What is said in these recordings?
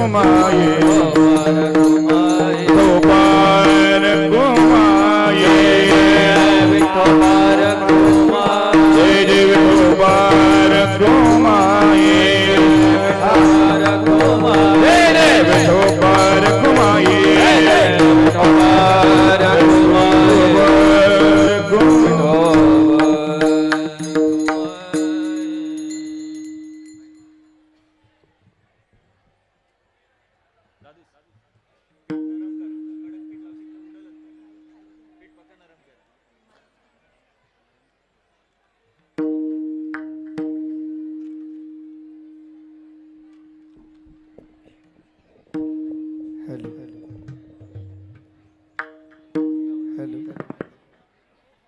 घुमाए विठोबार घुमाए विठोबार घुमाए जय जय विठोबार घुमाए विठोबार घुमाए जय जय विठोबार घुमाए विठोबार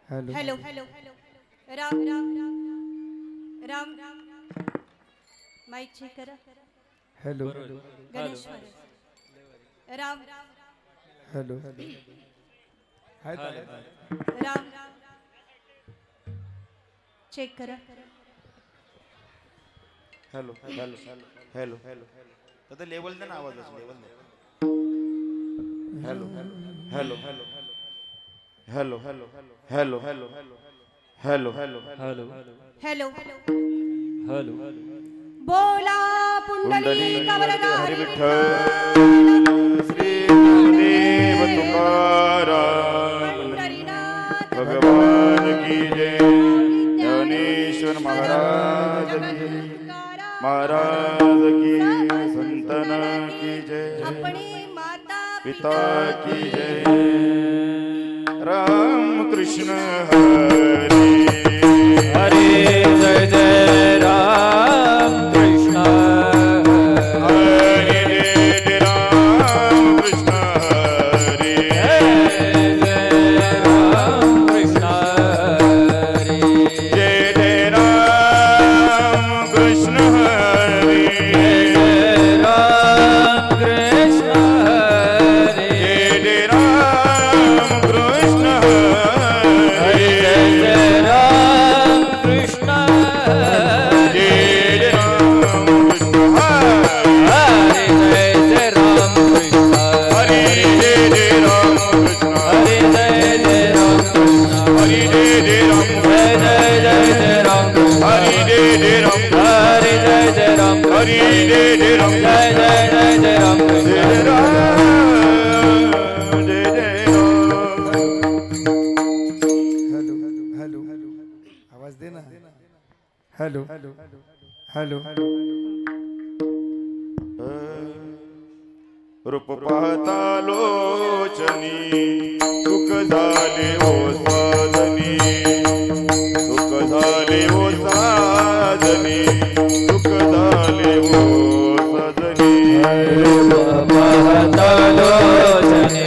hello hello hello hello hello Ram Ram Ram Ram mike check करा hello Ganesh Ram hello hi Ram check करा हेलो हेलो हेलो हेलो तर लेवल दे ना आवाजाचं लेवल दे hello hello hello hello hello hello hello hello hello hello hello hello बोला पुंडलिक वरदा हरी विठ्ठल श्री गुरुदेव तुकाराम पंढरीनाथ भगवान की जय ज्ञानेश्वर महाराज की महाराज की संतन की जय अपने माता पिता की जय राम कृष्ण हरे हरे जय जय राम कृष्ण हरे जय राम कृष्ण हरे जय राम कृष्ण हरे जय जय राम कृष्ण हरे राम कृष्ण हरे जय जय राम कृष्ण हरे जय जय राम कृष्ण हरे जय जय राम कृष्ण हरे जय जय राम कृष्ण हरे जय जय राम कृष्ण हरे जय जय राम कृष्ण हरे जय जय राम जय जय जय राम कृष्ण हरे जय जय राम हरे जय जय राम हरे जय जय राम जय जय राम जय कृष्ण जय राम जय जय राम हेलो हेलो आवाज देना हेलो हेलो हेलो रूप पाहता लोचनी सुख झाले ओ साधनी सुख झाले ओ साधनी सुख झाले ओ साधनी महतलोचने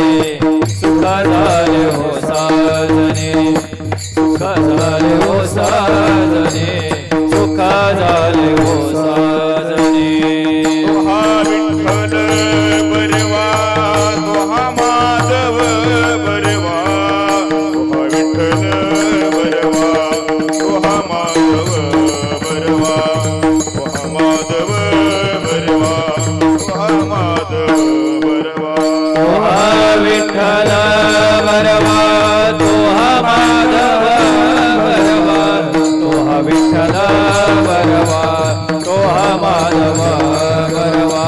सुख झाले हो साधने सुख झाले हो साधने सुख झाले हो साधने हा विठ्ठल बरवा तो हा माधव बरवा तो हा विठ्ठल बरवा तो हा माधव बरवा तो हा माधव बरवा तो हा माधव बरवा तो हा विठ्ठल बरवा तो हा माधव बरवा तो हा विठ्ठल बरवा तो हा माधव बरवा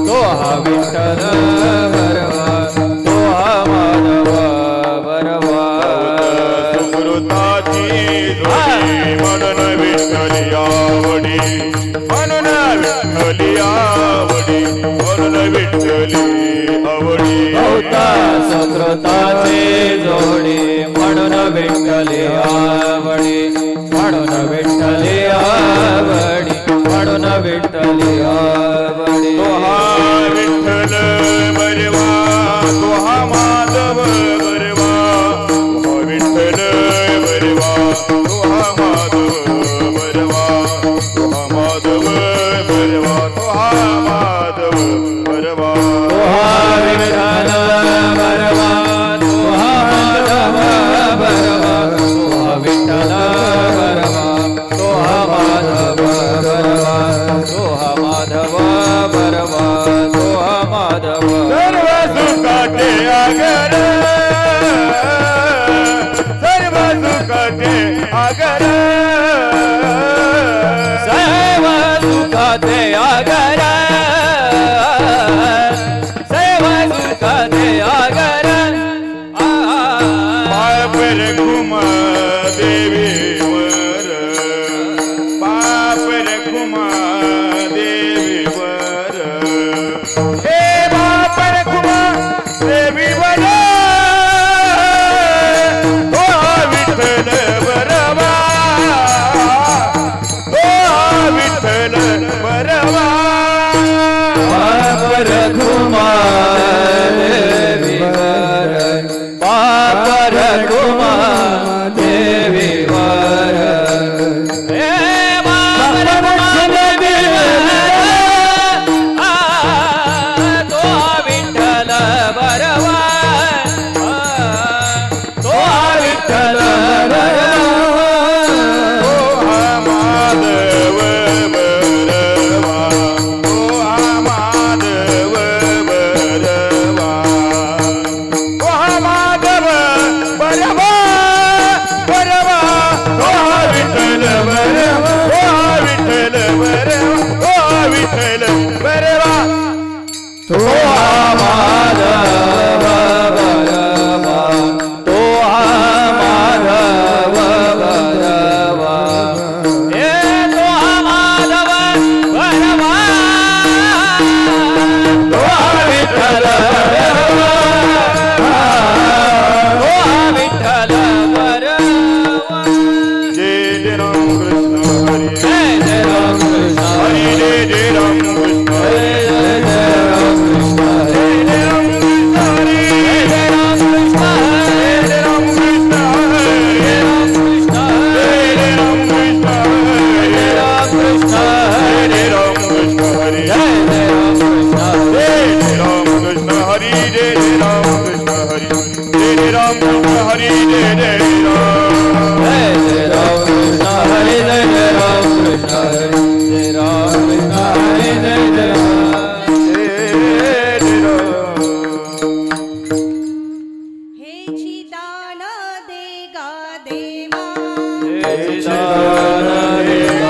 तो हा विठ्ठल बरवा तो हा माधव बरवा सुकृताची जोडी म्हणून विठ्ठली आवडी म्हणून विठ्ठली आवडी म्हणून विठ्ठली आवडी भवता सुकृताचे जोडी म्हणून विठ्ठले आवडी म्हणून विठ्ठले आवडी म्हणून विठ्ठले आवडी तो हा विठ्ठल बरवा तो हा माधव बरवा तो हा विठ्ठल बरवा तो हा माधव बरवा तो हा माधव बरवा तो हा माधव बरवा तो हा विठ्ठल बरवा तो हा माधव बरवा तो हा विठ्ठल बरवा तो हा माधव बरवा तो हा माधव बरवा तो हा तो हा माधव बरवा तो हा माधव बरवा हे तो हा माधव बरवा तो हा विठ्ठल बरवा तो हा विठ्ठल बरवा जय जय राम कृष्ण हरी जय जय राम कृष्ण हरी जय जय राम कृष्ण हरी जय जय राम कृष्ण जय जय राम कृष्ण हरी जय जय राम कृष्ण जय जय राम कृष्ण हरी जय राम कृष्ण जय जय राम कृष्ण हरी जय राम कृष्ण जय जय राम कृष्ण हरी जय जय राम कृष्ण जय जय राम कृष्ण हरी जय जय राम कृष्ण हरी जय जय राम कृष्ण हरी जय जय राम जय जय राम कृष्ण हरे जय जय राम कृष्ण हरे जय राम कृष्ण हरे जय जय राम जय जय राम हे चिदान दे गा देवा जय दान देवा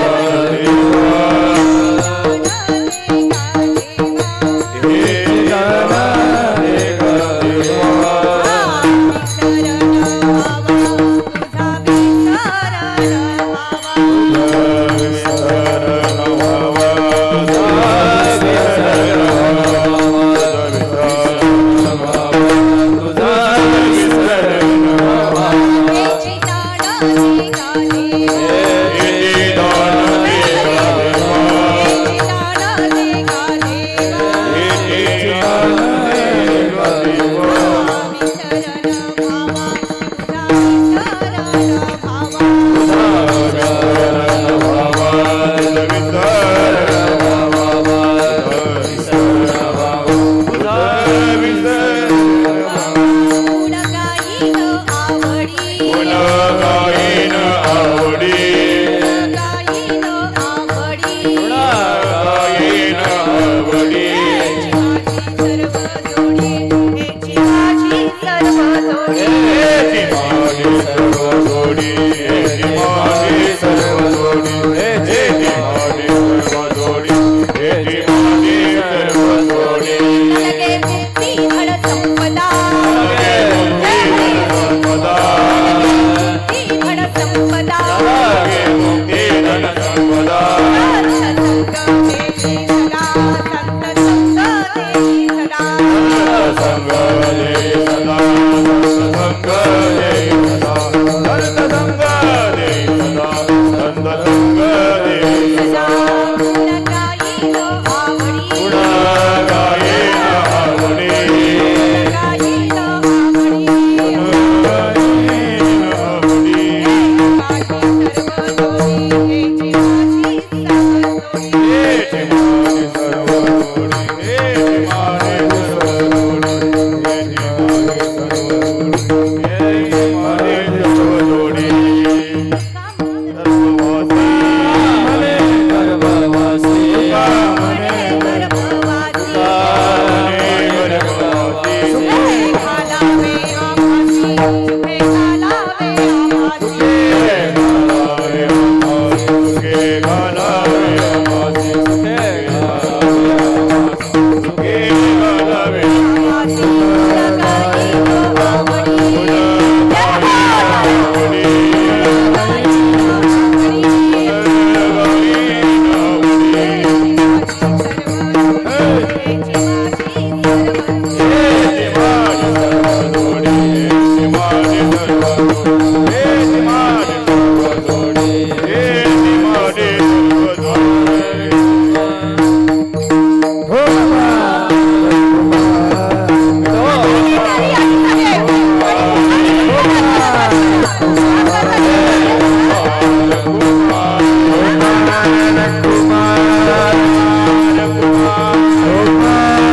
कुमार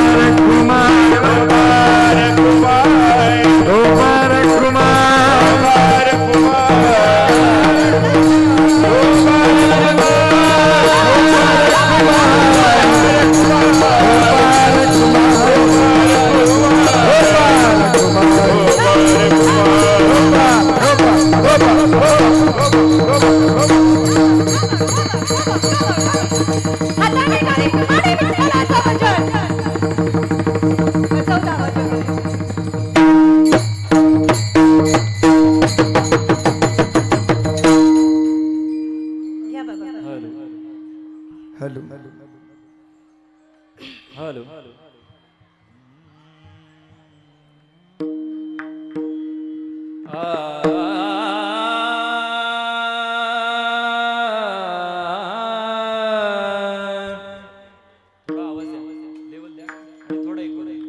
हॅलो थोडा आवाज द्या लेवल द्या आणि थोडा इको द्या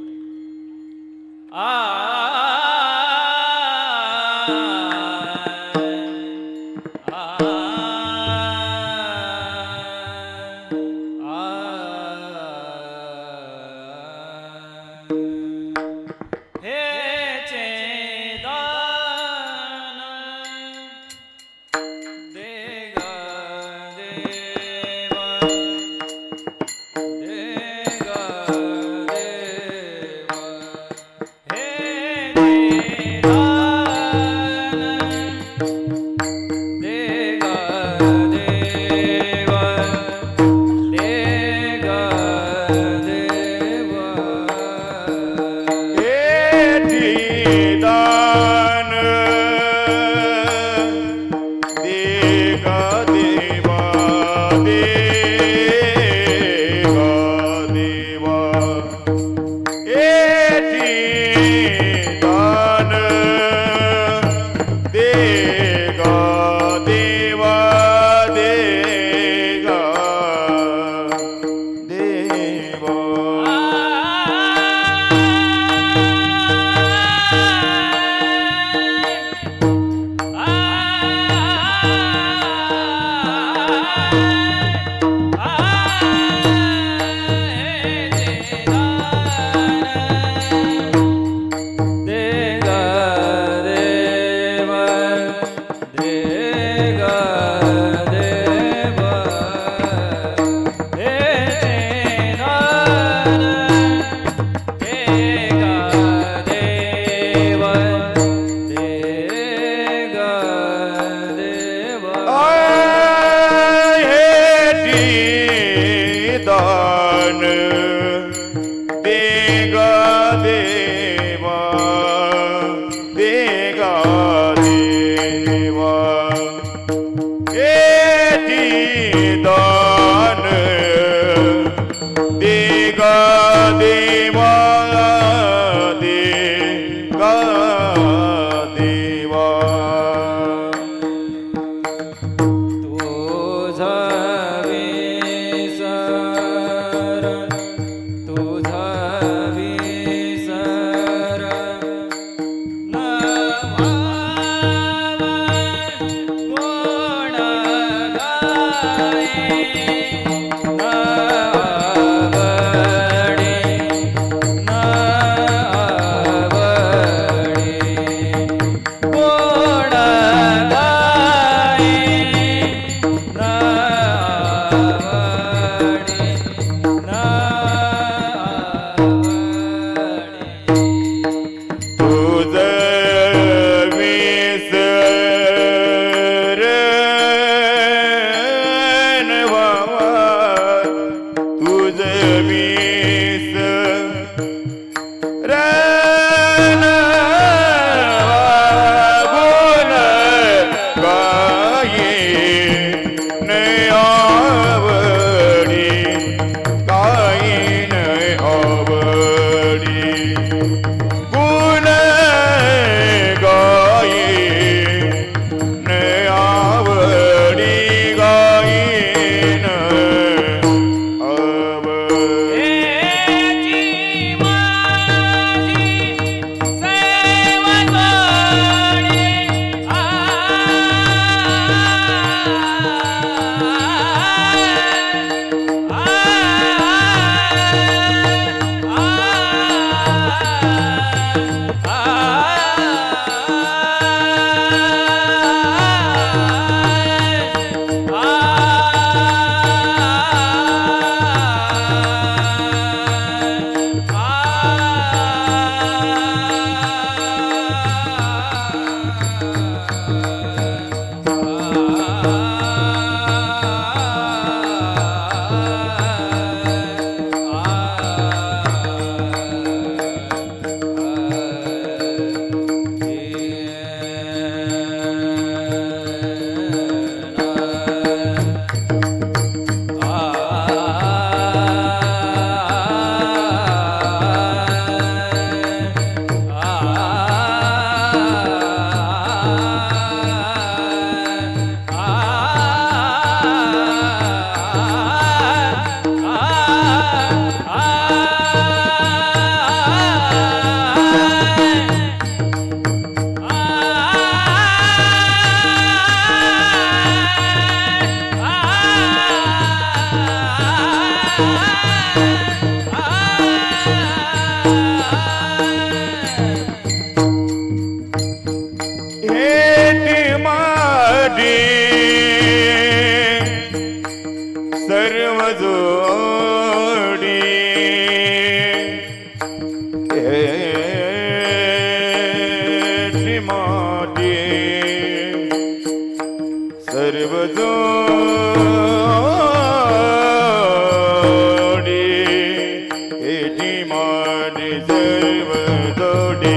देवाने सर्व जोडे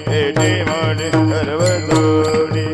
हे देवाने सर्व जोडे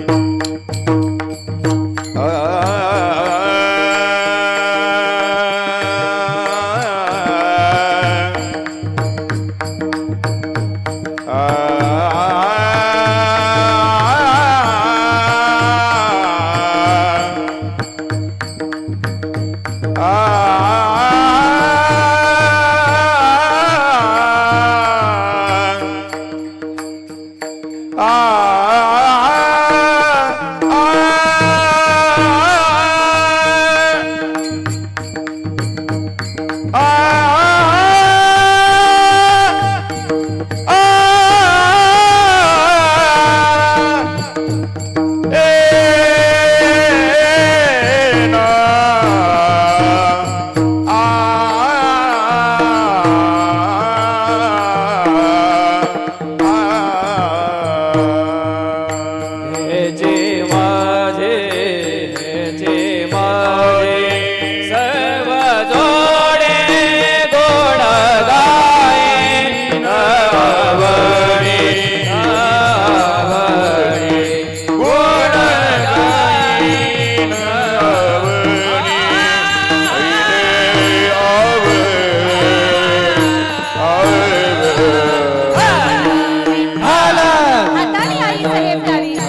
हाताने आई साहेब लावी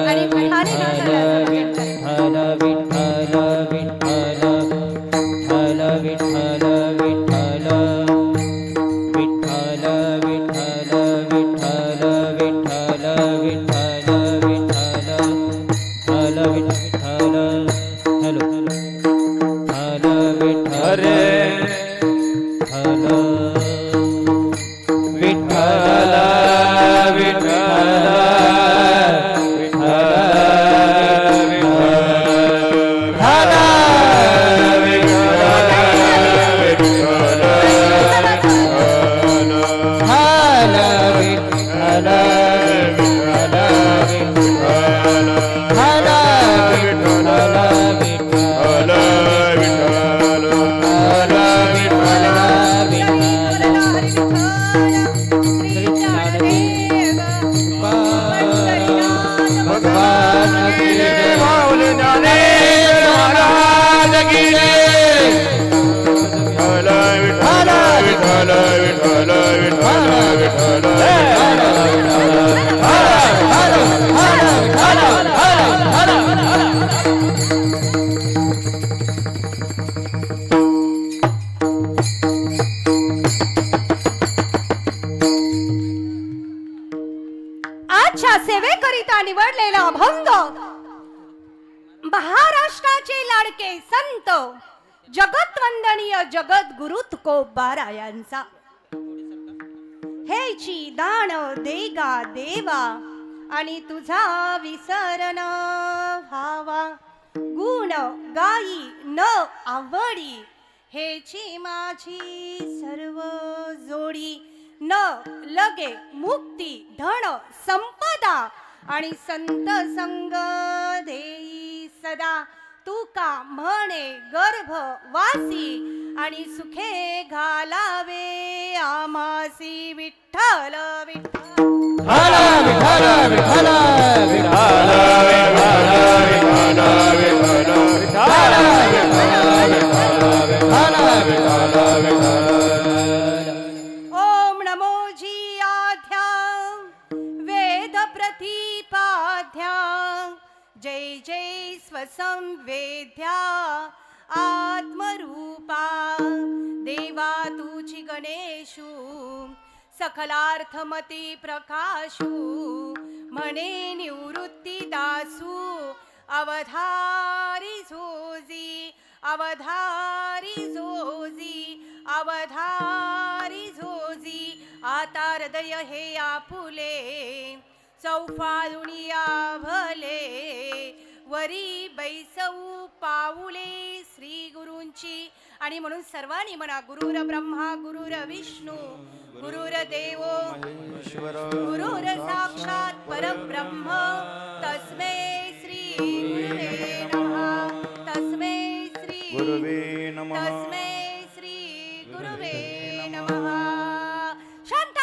आणि पठाणी नाचायला आजच्या सेवेकरिता निवडलेला अभंग महाराष्ट्राचे लाडके संत जगतवंदनीय जगद्गुरु तुकोबारा यांचा हेची दान देगा देवा आणि तुझा विसरण व्हावा गुण गाई न आवडी हेची माझी सर्व जोडी न लगे मुक्ती धन संपदा आणि संत संग देई सदा तुका म्हणे गर्भवासी आणि सुखे घालावे आमासी विठ्ठल विठ्ठल ओम नमो जी आध्या वेद प्रतिपाध्या जय जय स्वसंवेद्या आत्मरूपा देवा तुझी गणेशू सकलार्थमती प्रकाशू म्हणे निवृत्ती दासू अवधारी झोजी अवधारी झोजी अवधारी झोजी आता हृदय हे आपुले चौफाळुनिया भले वरी बैसऊ पाऊले श्री गुरूंची आणि म्हणून सर्वांनी म्हणा गुरुर ब्रह्मा गुरुर विष्णू गुरुर देवो गुरुर साक्षात परब्रह्म तस्मै श्री गुरुवे नमः तस्मै श्री गुरुवे नमः तस्मै श्री गुरुवे नमः शांत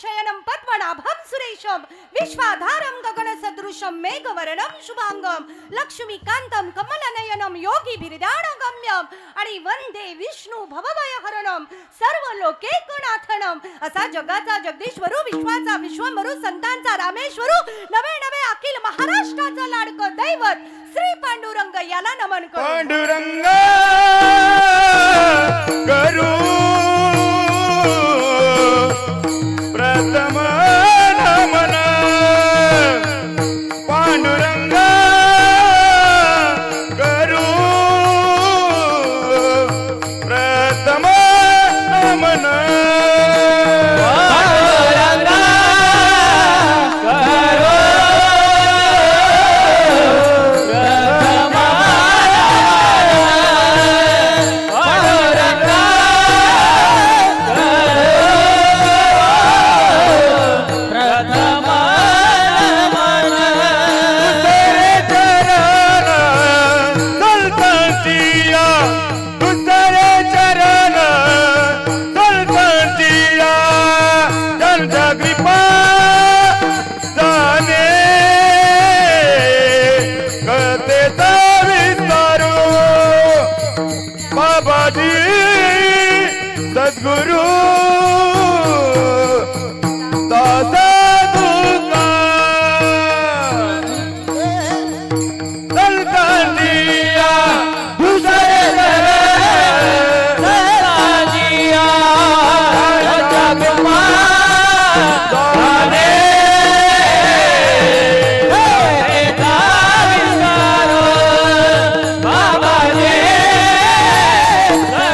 शयनं पद्मनाभं सुरेशं विश्वाधारं गगनसदृशं मेघवर्णं शुभांगं लक्ष्मीकान्तं कमलनयनं योगिभिर्ध्यानगम्यं आणि वंदे विष्णू भवभयहरणं सर्व लोकैकनाथनं असा जगाचा जगदीश्वरू विश्वाचा विश्वंभरू संतांचा रामेश्वरू नवे नवे अखिल महाराष्ट्राचा लाडकं दैवत श्री पांडुरंग याला नमन करू. पांडुरंग करू प्रथम नमन पांडुरंग करू प्रथम नमन सद्गुरु दादा दुका दलकांडिया दुसरे दलकांडिया जगमा दाने बाबा जी सद्गुरु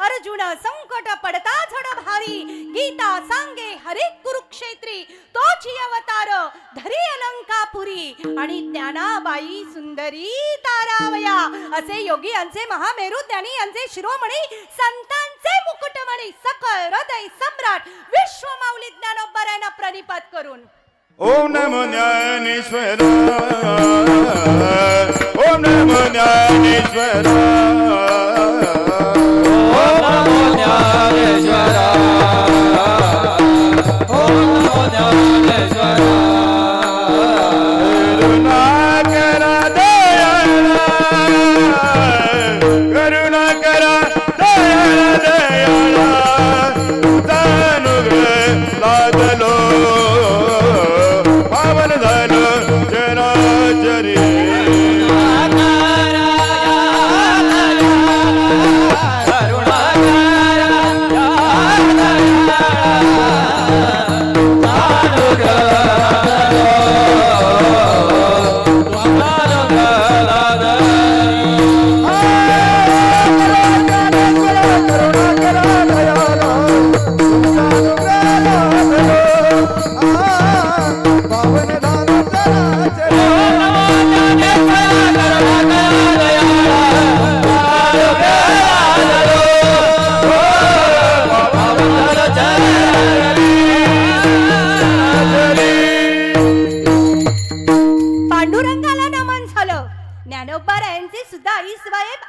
अर्जुन संकट पडता झड भारी गीता सांगे हरे कुरुक्षेत्री तोची अवतार धरी अलंकापुरी आणि ज्ञानाबाई सुंदरी तारावया असे योगी यांचे महामेरू ज्ञानी यांचे शिरोमणी संतांचे मुकुटमणी सकळ हृदय सम्राट विश्वमाऊली ज्ञानोबरायांना प्रणिपात करून ओम नमो ज्ञानेश्वर ओम नमो ज्ञानेश्वर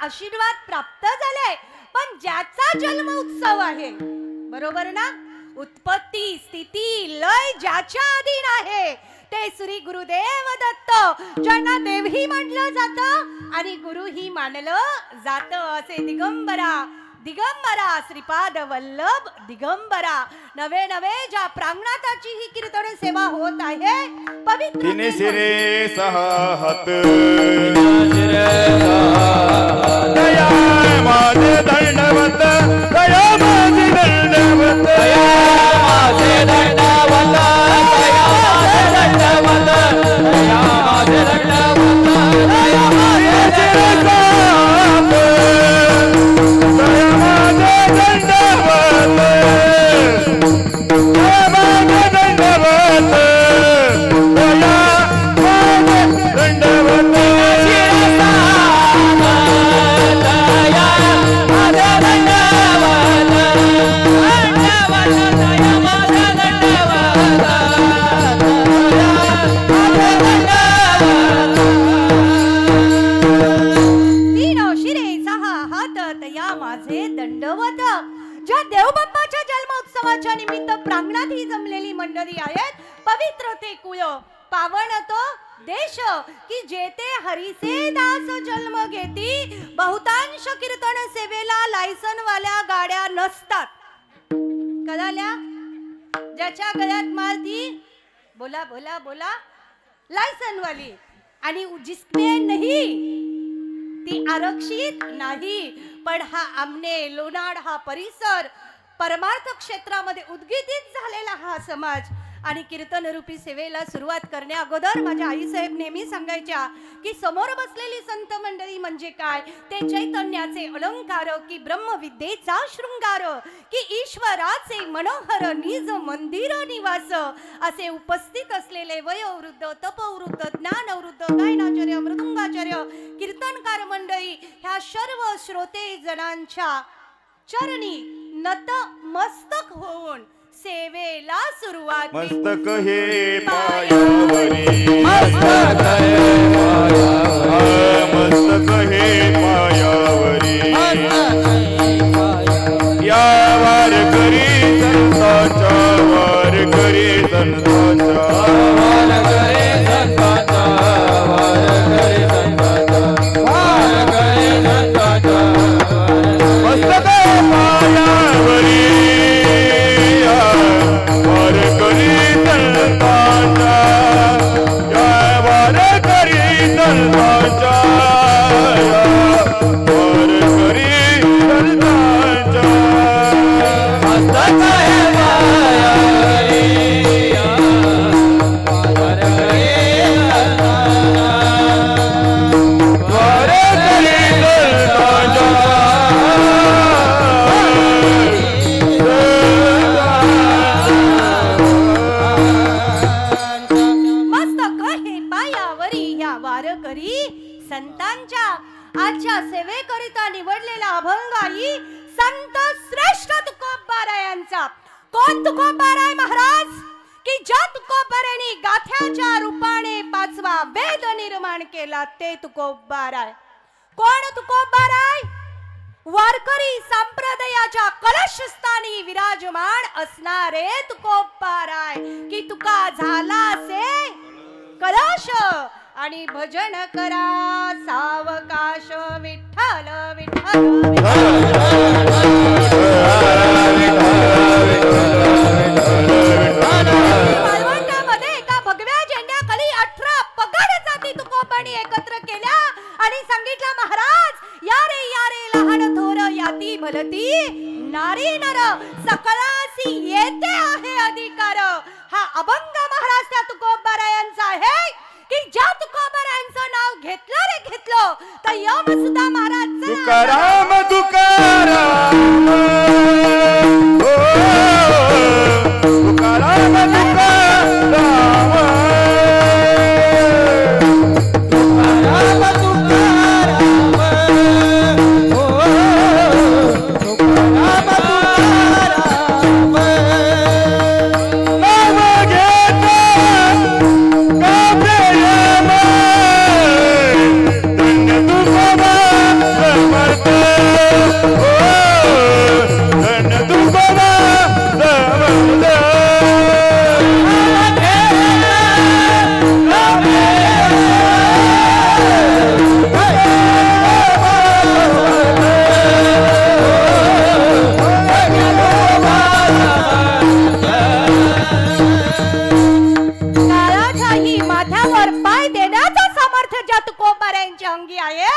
आशीर्वाद प्राप्त झाले पण ज्याचा जन्म उत्सव आहे बरोबर ना उत्पत्ती स्थिती लय ज्याच्या अधीन आहे ते श्री गुरुदेव दत्त ज्यांना देवही मानलं जातं आणि गुरुही मानलं जातं असे दिगंबरा दिगंबरा श्रीपाद वल्लभ दिगंबरा नवे नवे ज्या प्रांगणाताची ही कीर्तन सेवा होत आहे पवित्र तिने शिरे सहा हात दया माझे दंडवत दया माझे दंडवत दया माझे दंडवत दया माझे दंडवत दया माझे दंडवत दया माझे दंडवत दया माझे दंडवत दया माझे दंडवत दया माझे दंडवत तीन शिरे सहा हात तया माझे दंडवत ज्या देवबाप्पाच्या जन्मोत्सवाच्या निमित्त प्रांगणात ही जमलेली मंडळी आहेत पवित्र ते कुळ पावन तो देश की जेते हरीचे दास जन्म घेती बहुतांश कीर्तन सेवेला लायसन वाल्या गाड्या नसतात कळाल्या ज्याच्या गळ्यात मारती बोला बोला बोला लायसन वाली आणि जिसमें नहीं ती आरक्षित नाही पण हा आमने लोणाड हा परिसर परमार्थ क्षेत्रामध्ये उद्गीतित झालेला हा समाज आणि कीर्तन रूपी सेवेला सुरुवात करण्या अगोदर माझ्या आईसाहेब नेहमी सांगायच्या की समोर बसलेली संत मंडळी म्हणजे काय ते चैतन्याचे अलंकार की ब्रह्मविद्येचा शृंगार की ईश्वराचे मनोहर निज मंदिर निवास असे उपस्थित असलेले वयोवृद्ध तपवृद्ध ज्ञानवृद्ध गायनाचार्य मृदुंगाचार्य कीर्तनकार मंडळी ह्या सर्व श्रोते जणांच्या चरणी नत मस्तक होऊन सेवेला सुरुवात मस्तक हे पायावरी मस्तक हे मस्तक हे पायावरी या वार करी संतांच्या वार करी संतांच्या वार करे संतांचा वार करे संतांचा वार करे संतांचा मस्तक पायावरी वार करी संतांच्या या वार करी संतांच्या वार करी संतांच्या मस्तक हे पायावरी वार करे संतांचा वार करी मस्तक हे पायावरी ह्या वारकरी संतांच्या आजच्या सेवेकरिता निवडलेला अभंगाई संत श्रेष्ठ तुकोबारायांचा कोण तुकोबाराय महाराज की ज्या तुकोबारांनी गाथ्याच्या रूपाने पाचवा वेद निर्माण केला ते तुकोबाराय कोण तुकोबाराय वारकरी संप्रदायाच्या कलशस्थानी विराजमान असणारे तुकोबाराय की तुका झाला से कलश आणि भजन करा सावकाश विठ्ठल विठ्ठल मालवणमध्ये एका भगव्या झेंड्याखाली 18 पगड जाती तुकोबांनी एकत्र केल्या आणि सांगितलं महाराज या रे लहान थोर याती भलती नारी नर सकलासी येते आहे अधिकार हा अभंग महाराज त्या तुकोबारायांचा आहे की ज्या तुकोबारायांचं नाव घेतलं रे घेतलं तर यम सुद्धा महाराज तुकाराम तुकाराम पाय देण्याचं सामर्थ्य ज्या तुकोबाऱ्यांच्या अंगी आहे,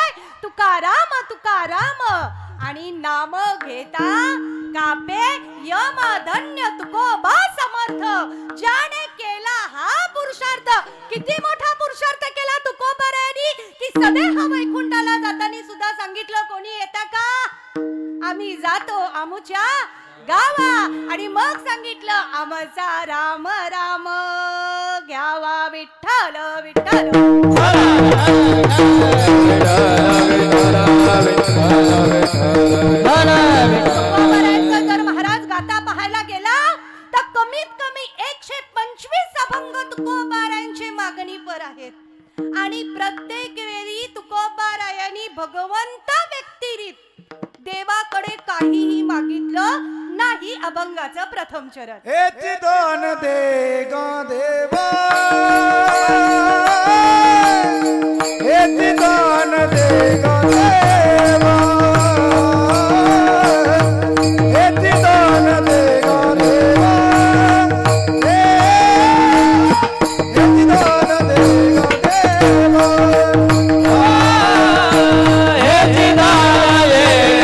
तुकाराम तुकाराम. आणि नाम घेता कापे यम धन्य तुकोबा समर्थ. ज्याने केला हा पुरुषार्थ, किती मोठा पुरुषार्थ केला तुकोबाऱ्यांनी की सदैव वैकुंठाला जाताना सुद्धा सांगितलं, कोणी येता का? आम्ही जातो आमुच्या गावा. आणि मग सांगितलं, आमचा राम राम घ्यावा विठ्ठल विठ्ठल. तुकोबाऱ्यांचा जर महाराज गाता पाहायला गेला तर कमीत कमी 125 अभंग तुकोबाऱ्यांची मागणी पर आहेत. आणि प्रत्येक वेळी तुकोबारायांनी भगवंत व्यक्तिरीत देवाकडे काहीही मागितलं नाही. अभंगाचं प्रथम चरण. हेची दान दे गा देवा, हेची दान दे गा देवा, हेची दान दे गा देवा, हेची दान दे गा देवा.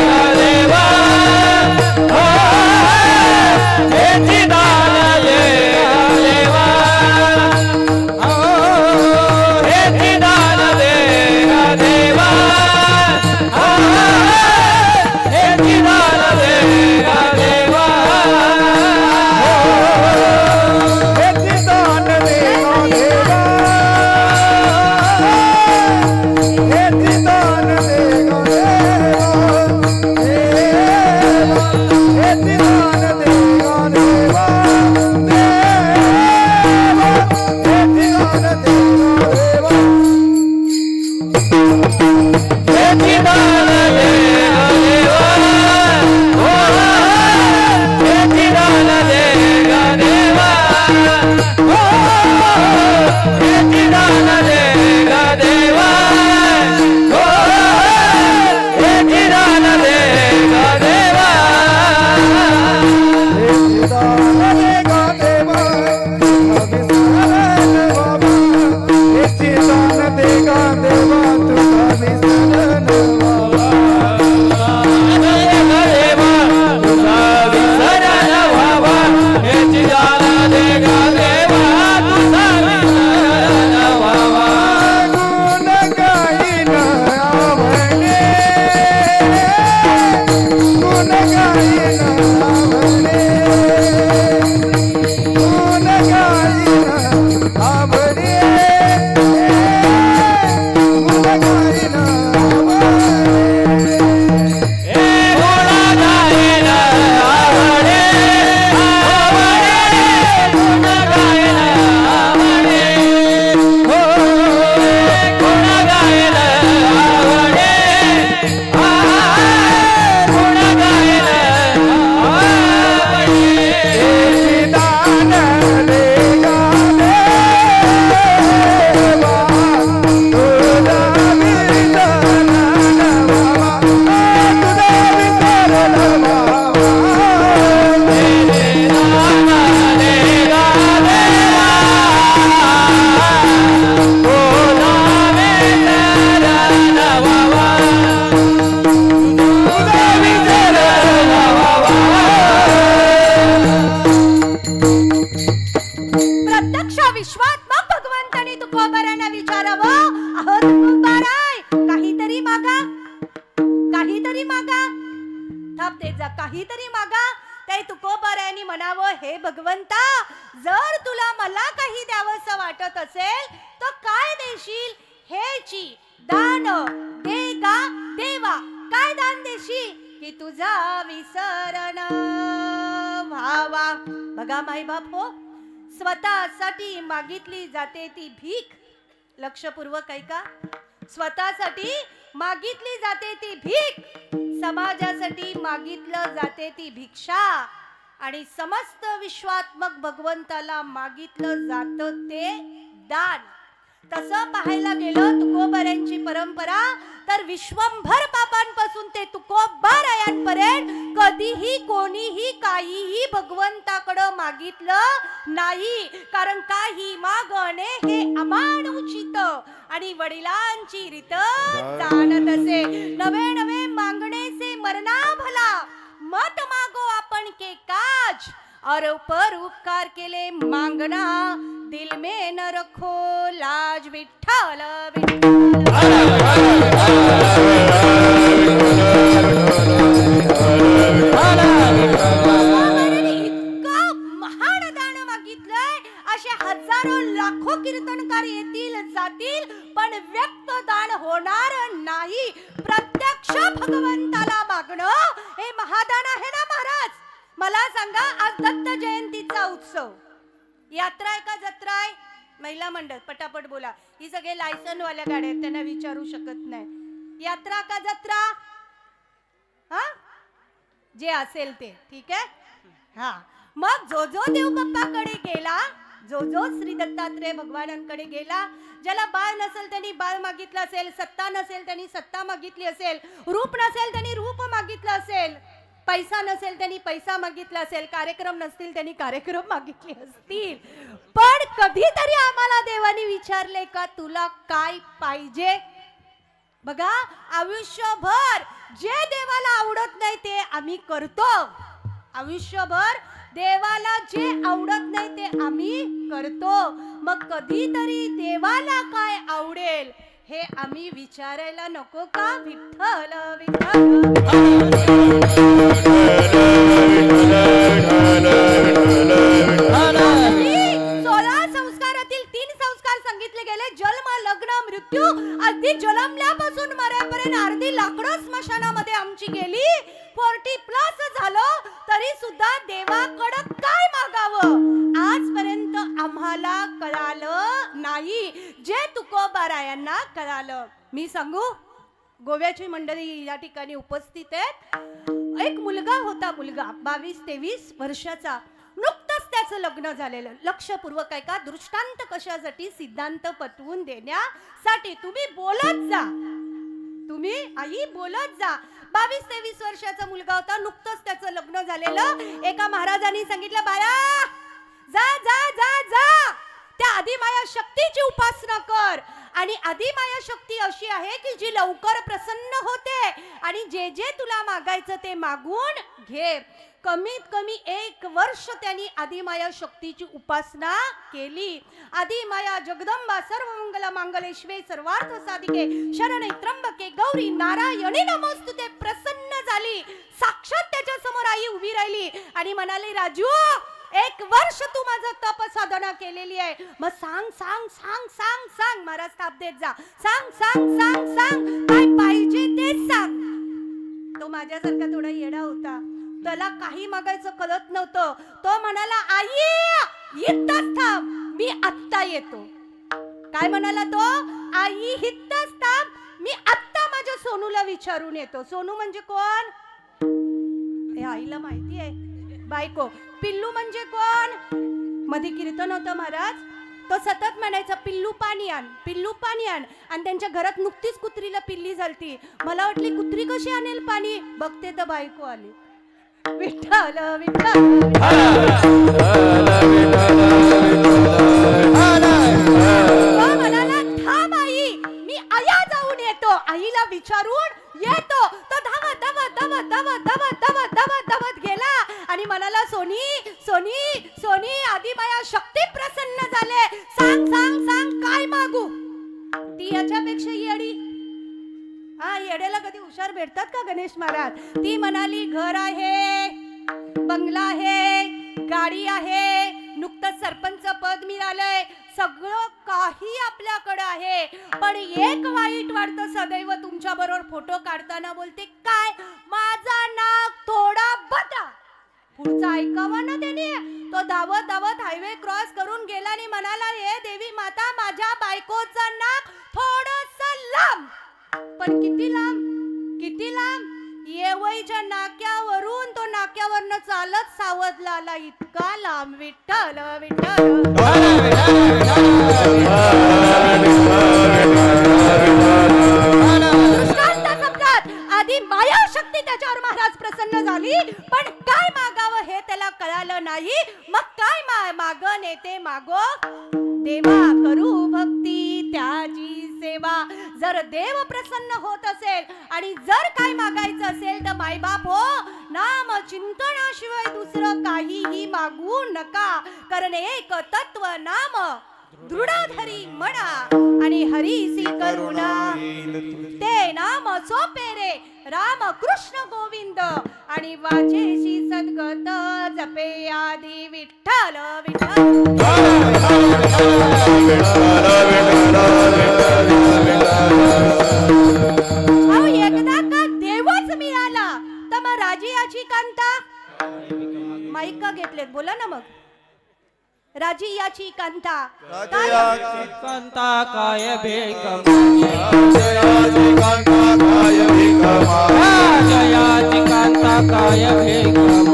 काहीतरी मागा. ते तुकोबाऱ्यांनी म्हणावं, हे भगवंता, जर तुला मला काही द्यावंसं वाटत असेल तर काय देशील? हेची दान देगा देवा. काय दान देशील? की तुझा विसरण व्हावा. बघा माई बाप हो, स्वतःसाठी मागितली जाते ती भीक. लक्षपूर्वक ऐका, स्वतःसाठी मागितली जाते ती भीक, समाजासाठी मागितलं जाते ती भिक्षा, आणि समस्त विश्वात्मक भगवंताला मागितलं जातं ते दान. तसं पाहायला गेलं तुकोबाऱ्यांची परंपरा तर विश्वंभर पापांपासून ते तुकोबारायांपर्यंत कधीही कोणीही काहीही भगवंताकडं मागितलं नाही. कारण काही मागणे हे अमानुचित आणि वडिलांची रीत जाणत असे. नवे नवे मागणे से मरना भला, मत मागो आपण के काज, और पर उपकार केले मांगना, दिल में न रखो लाज. विठ्ठल इतका महान दान मागितलंय. असे हजारो लाखो कीर्तनकार येतील जातील, पण व्यक्त दान होणार नाही. प्रत्यक्ष भगवंताला मागणं हे महादान आहे ना महाराज. मला सांगा, आज दत्त जयंतीचा उत्सव, यात्रा आहे का जत्रा आहे? महिला मंडळ पटापट बोला. ही सगळे लायसन वाल्या गाड्या आहेत, त्यांना विचारू शकत नाही. यात्रा का जत्रा? हा, जे असेल ते ठीक आहे. हा, मग जो जो देव बाप्पाकडे गेला, जो जो श्री दत्तात्रय भगवानांकडे गेला, ज्याला बाळ नसेल त्यांनी बाळ मागितलं असेल, सत्ता नसेल त्यांनी सत्ता मागितली असेल, रूप नसेल त्यांनी रूप मागितलं असेल, पैसा नसेल त्यांनी पैसा मागितला असेल, कार्यक्रम नसतील त्यांनी कार्यक्रम मागितले असतील, पण कधीतरी आम्हाला देवाने विचारले का तुला काय पाहिजे? बघा, आयुष्यभर जे देवाला आवडत नाही ते आम्ही करतो. आयुष्यभर देवाला जे आवडत नाही ते आम्ही करतो. मग कधीतरी देवाला काय आवडेल हे आम्ही विचारायला नको का? विठ्ठल संस्कारातील 3 संस्कार सांगितले गेले. जन्म, लग्न, मृत्यू. अगदी जन्मल्यापासून मरेपर्यंत अर्धी लाकडं स्मशानामध्ये आमची गेली. 40+ झालं तरी सुद्धा देवाकडं काय मागावं आजपर्यंत आम्हाला कळालं नाही, जे तुकोबारायांना कळालं. मी सांगू, गोव्याची मंडळी या ठिकाणी उपस्थित आहेत. एक मुलगा होता, मुलगा 22-23 वर्षाचा. नुकतंच त्याचं लग्न झालेलं. लक्षपूर्वक ऐका, दृष्टांत कशासाठी? सिद्धांत पटवून देण्यासाठी. तुम्ही बोलत जा, तुम्ही आई बोलत जा. 22-23 वर्षाचा मुलगा होता, नुकतंच त्याचं लग्न झालेलं. एका महाराजांनी सांगितलं, बाळा जा जा जा जा, त्या आदिमाया शक्तीची उपासना कर. आणि आदिमाया शक्ती अशी आहे की जी लवकर प्रसन्न होते आणि जे जे तुला मागायचं ते मागून घे. कमीत कमी 1 वर्ष त्यांनी आदिमाया शक्तीची उपासना केली. आदिमाया जगदंबा सर्वमंगल मांगल्ये शिवे सर्वार्थ साधिके शरणे त्र्यंबके गौरी नारायणी नमोस्तुते प्रसन्न झाली. साक्षात त्याच्या समोर आई उभी राहिली आणि म्हणाली, राजू 1 वर्ष तू माझं तप साधना केलेली आहे, मग सांग सांग सांग सांग सांग. महाराज ताप देत जा. सांग सांग सांग सांग, काय पाहिजे ते सांग. तो माझ्यासारखा थोडा येडा होता, त्याला काही मागायचं कळत नव्हतं. तो म्हणाला, आई इथंच थांब, मी आत्ता येतो. काय म्हणाला तो? आई इथंच थांब, मी आत्ता माझ्या सोनूला विचारून येतो. सोनू म्हणजे कोण? हे आईला माहिती आहे, बायको. पिल्लू म्हणजे कोण? मध्ये कीर्तन होतं महाराज, तो सतत म्हणायचा, पिल्लू पाणी आण, पिल्लू पाणी आण. आणि त्यांच्या घरात नुकतीच कुत्रीला पिल्ली झालती. मला वाटली कुत्री कशी आणेल पाणी, बघते तर बायको आली. विठ्ठल विठ्ठल म्हणाला, थांब आई, मी आया जाऊन येतो. आईला विचारून येतो. तो धावत धावत धावत धावत धावत धावत धावत धावत गेला आणि म्हणाला, सोनी सोनी सोनी, आदिमाया शक्ती प्रसन्न झाले, सांग सांग सांग, काय मागू? ती याच्यापेक्षा येडी. हा, येड्याला कधी हुशार भेटतात का गणेश महाराज? ती म्हणाली, घर आहे, बंगला आहे, गाडी आहे, नुकतंच सरपंच पद मिळालंय, सगळं काही आपल्याकडे आहे, पण एक वाईट वाटतं, सदैव तुमच्या बरोबर फोटो काढताना बोलते, काय माझा नाक थोडा बटा. पुढचा ऐकावा ना त्याने. तो धावत धावत हायवे क्रॉस करून गेला आणि म्हणाला, हे देवी माता, माझ्या बायकोचं नाक थोडंसं लांब. पण किती लांब? किती लांब? येवईच्या नाक्यावरून तो नाक्यावरनं चालत सावधला आला, इतका लांब. विठ्ठल विठ्ठल दृष्टांत देवा. जर देव प्रसन्न होत असेल आणि जर काय मागायचं असेल तर मायबाप हो, नाम चिंतनाशिवाय दुसरं काहीही मागू नका. कारण एक तत्व नाम दृढ धरी म्हणा आणि हरीसी करुणा. ते नाम सोपे रे राम कृष्ण गोविंद आणि वाचेशी सद्गत जपे आदी विठ्ठल विठ्ठल. अहो, एकदा का देवच मिळाला तर मग राजियाची कांता. माईक का घेतलेत बोला ना मग. राजियाची कांता काय? कांता काय भेकम जयाची कांता काय भिकमा, जयाची कांता काय भेकम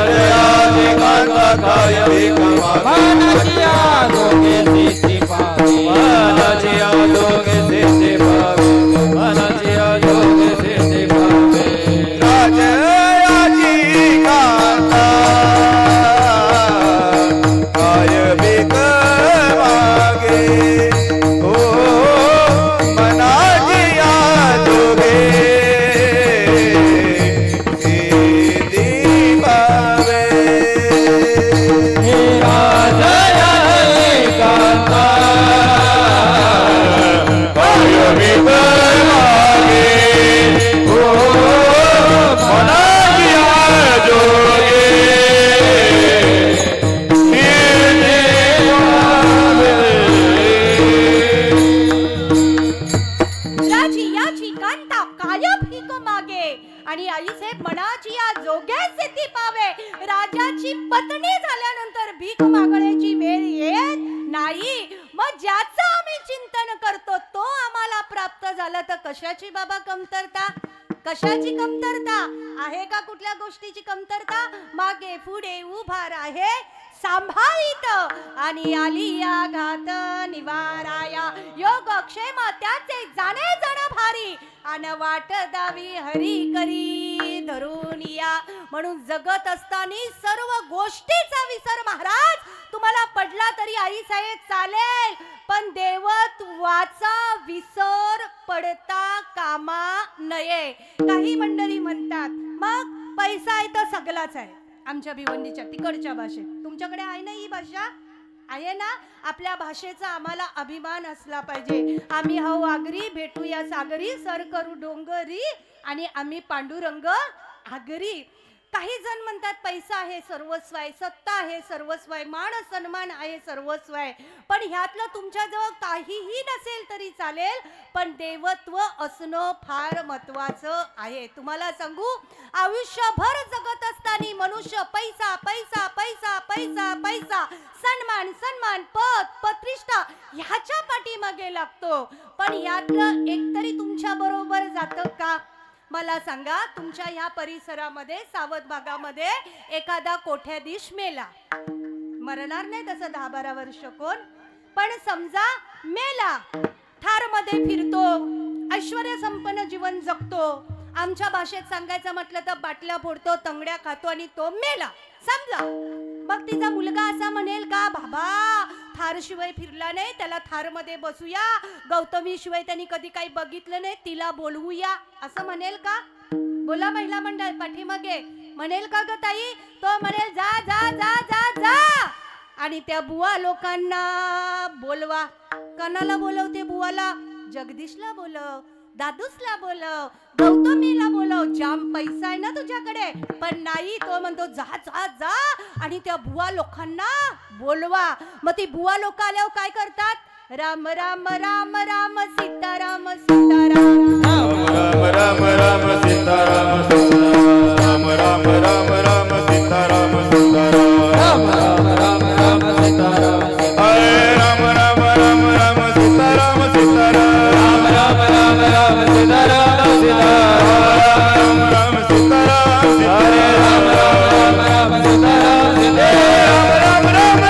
जयाची कांता काय भिकमा, मनाची आरोग्य सिद्धी पावे, मनाची आरोग्य सिद्धी पावे, मनाची आरोग्य सिद्धी पावे. जयाची कांता काय भिकमागे, ओ मनाची आरोग्य सिद्धी पावे. हे राजयाची कांता काय भिकमागे, ओ मनाची आरोग्य राजियाची कांता काय भीक मागे आणि आईसाहेब मनाची या जोग्या सिद्धी पावे. राजाची पत्नी झाल्यानंतर भीक मागण्याची वेळ येत नाही. मग ज्याचं आम्ही चिंतन करतो तो आम्हाला प्राप्त झाला तर कशाची बाबा कमतरता. कशाची कमतरता आहे का? कुठल्या गोष्टीची कमतरता? मागे पुढे उभा राहे सांभाळीत आणि आली या घात निवाराया. योग क्षेम त्याचे जाणे जण भारी अन वाट दावी हरी करी धरून या. म्हणून जगत असताना सर्व गोष्टीचा विसर महाराज तुम्हाला पडला तरी आई साहेब चालेल, पण देवत्वाचा विसर पडता कामा नये. काही मंडळी म्हणतात मग पैसा आहे तर सगळाच आहे. आमच्या भिवंडीच्या तिकडच्या भाषेत, तुमच्याकडे आहे ना ही भाषा आहे ना. आपल्या भाषेचा आम्हाला अभिमान असला पाहिजे. आम्ही हो आगरी भेटूया सागरी, सर करू डोंगरी आणि आम्ही पांडुरंग आगरी. काही जण म्हणतात पैसा आहे सर्वस्व आहे, सत्ता आहे सर्वस्व आहे, मान सन्मान आहे सर्वस्व आहे. पण ह्यातलं तुमच्याजवळ काहीही नसेल तरी चालेल, पण देवत्व असणं फार महत्वाचं आहे. तुम्हाला सांगू, आयुष्यभर जगत असताना मनुष्य पैसा पैसा पैसा पैसा पैसा, सन्मान सन्मान, पद प्रतिष्ठा ह्याच्या पाठीमागे लागतो. पण यातलं एकतरी तुमच्या बरोबर जातं का? मला सांगा, तुमच्या ह्या परिसरामध्ये सावध भागामध्ये एखादा कोठ्याधीश मेला, मरणार नाही तसं 10-12 वर्ष कोण, पण समजा मेला, थार मध्ये फिरतो, ऐश्वर्य संपन्न जीवन जगतो. आमच्या भाषेत सांगायचं म्हटलं तर बाटल्या फोडतो, तंगड्या खातो आणि तो मेला समजा. मग तिचा मुलगा असा म्हणेल का, बाबा थार शिवाय फिरला नाही, त्याला थार मध्ये बसूया, गौतमी शिवाय त्यांनी कधी काही बघितलं नाही, तिला बोलवूया, असं म्हणेल का? बोला महिला मंडळ पाठीमागे, म्हणेल का ग ताई? तो म्हणेल जा जा जा जा जा आणि त्या बुवा लोकांना बोलवा. कणाला बोलवते बुवाला? जगदीशला बोलव, दादूसला बोलव, गौतमीला बोलव, जाम पैसा आहे ना तुझ्याकडे. पण नाही, तो म्हणतो जा जा जा आणि त्या बुवा लोकांना बोलवा. मग ती बुवा लोक आल्यावर काय करतात? राम राम राम राम सीताराम सीताराम, राम राम राम सीताराम सीताराम, राम राम राम सीताराम सीताराम, राम राम राम राम सीताराम हरे राम राम राम राम सीताराम सीताराम, राम राम राम राम सीताराम सीताराम, राम राम सीताराम हरे राम राम राम सीताराम सीताराम, राम राम राम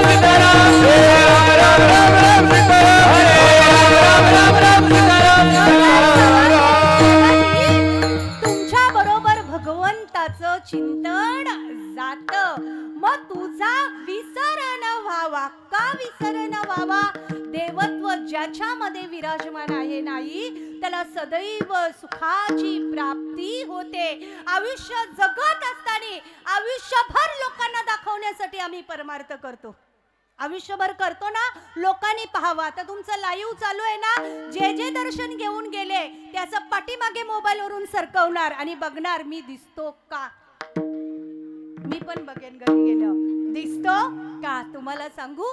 सीताराम सीताराम, राम राम राम सीताराम, राम राम राम सीताराम, राम राम राम सीताराम तुमच्या बरोबर भगवंताचं चिंतन जात. मग तुझा विसर न व्हावा. का विसर न व्हावा? ज्याच्यामध्ये विराजमान आहे नाही त्याला सदैव सुखाची प्राप्ती होते. आयुष्य जगत असताना आयुष्यभर लोकांना दाखवण्यासाठी आम्ही परमार्थ करतो. आयुष्यभर करतो ना, लोकांनी पाहावं. आता तुमचं लाईव्ह चालू आहे ना, जे जे दर्शन घेऊन गेले ते असं पाठीमागे मोबाईलवरून सरकवणार आणि बघणार मी दिसतो का. मी पण बघेन घरी गेलं दिसतो का. तुम्हाला सांगू,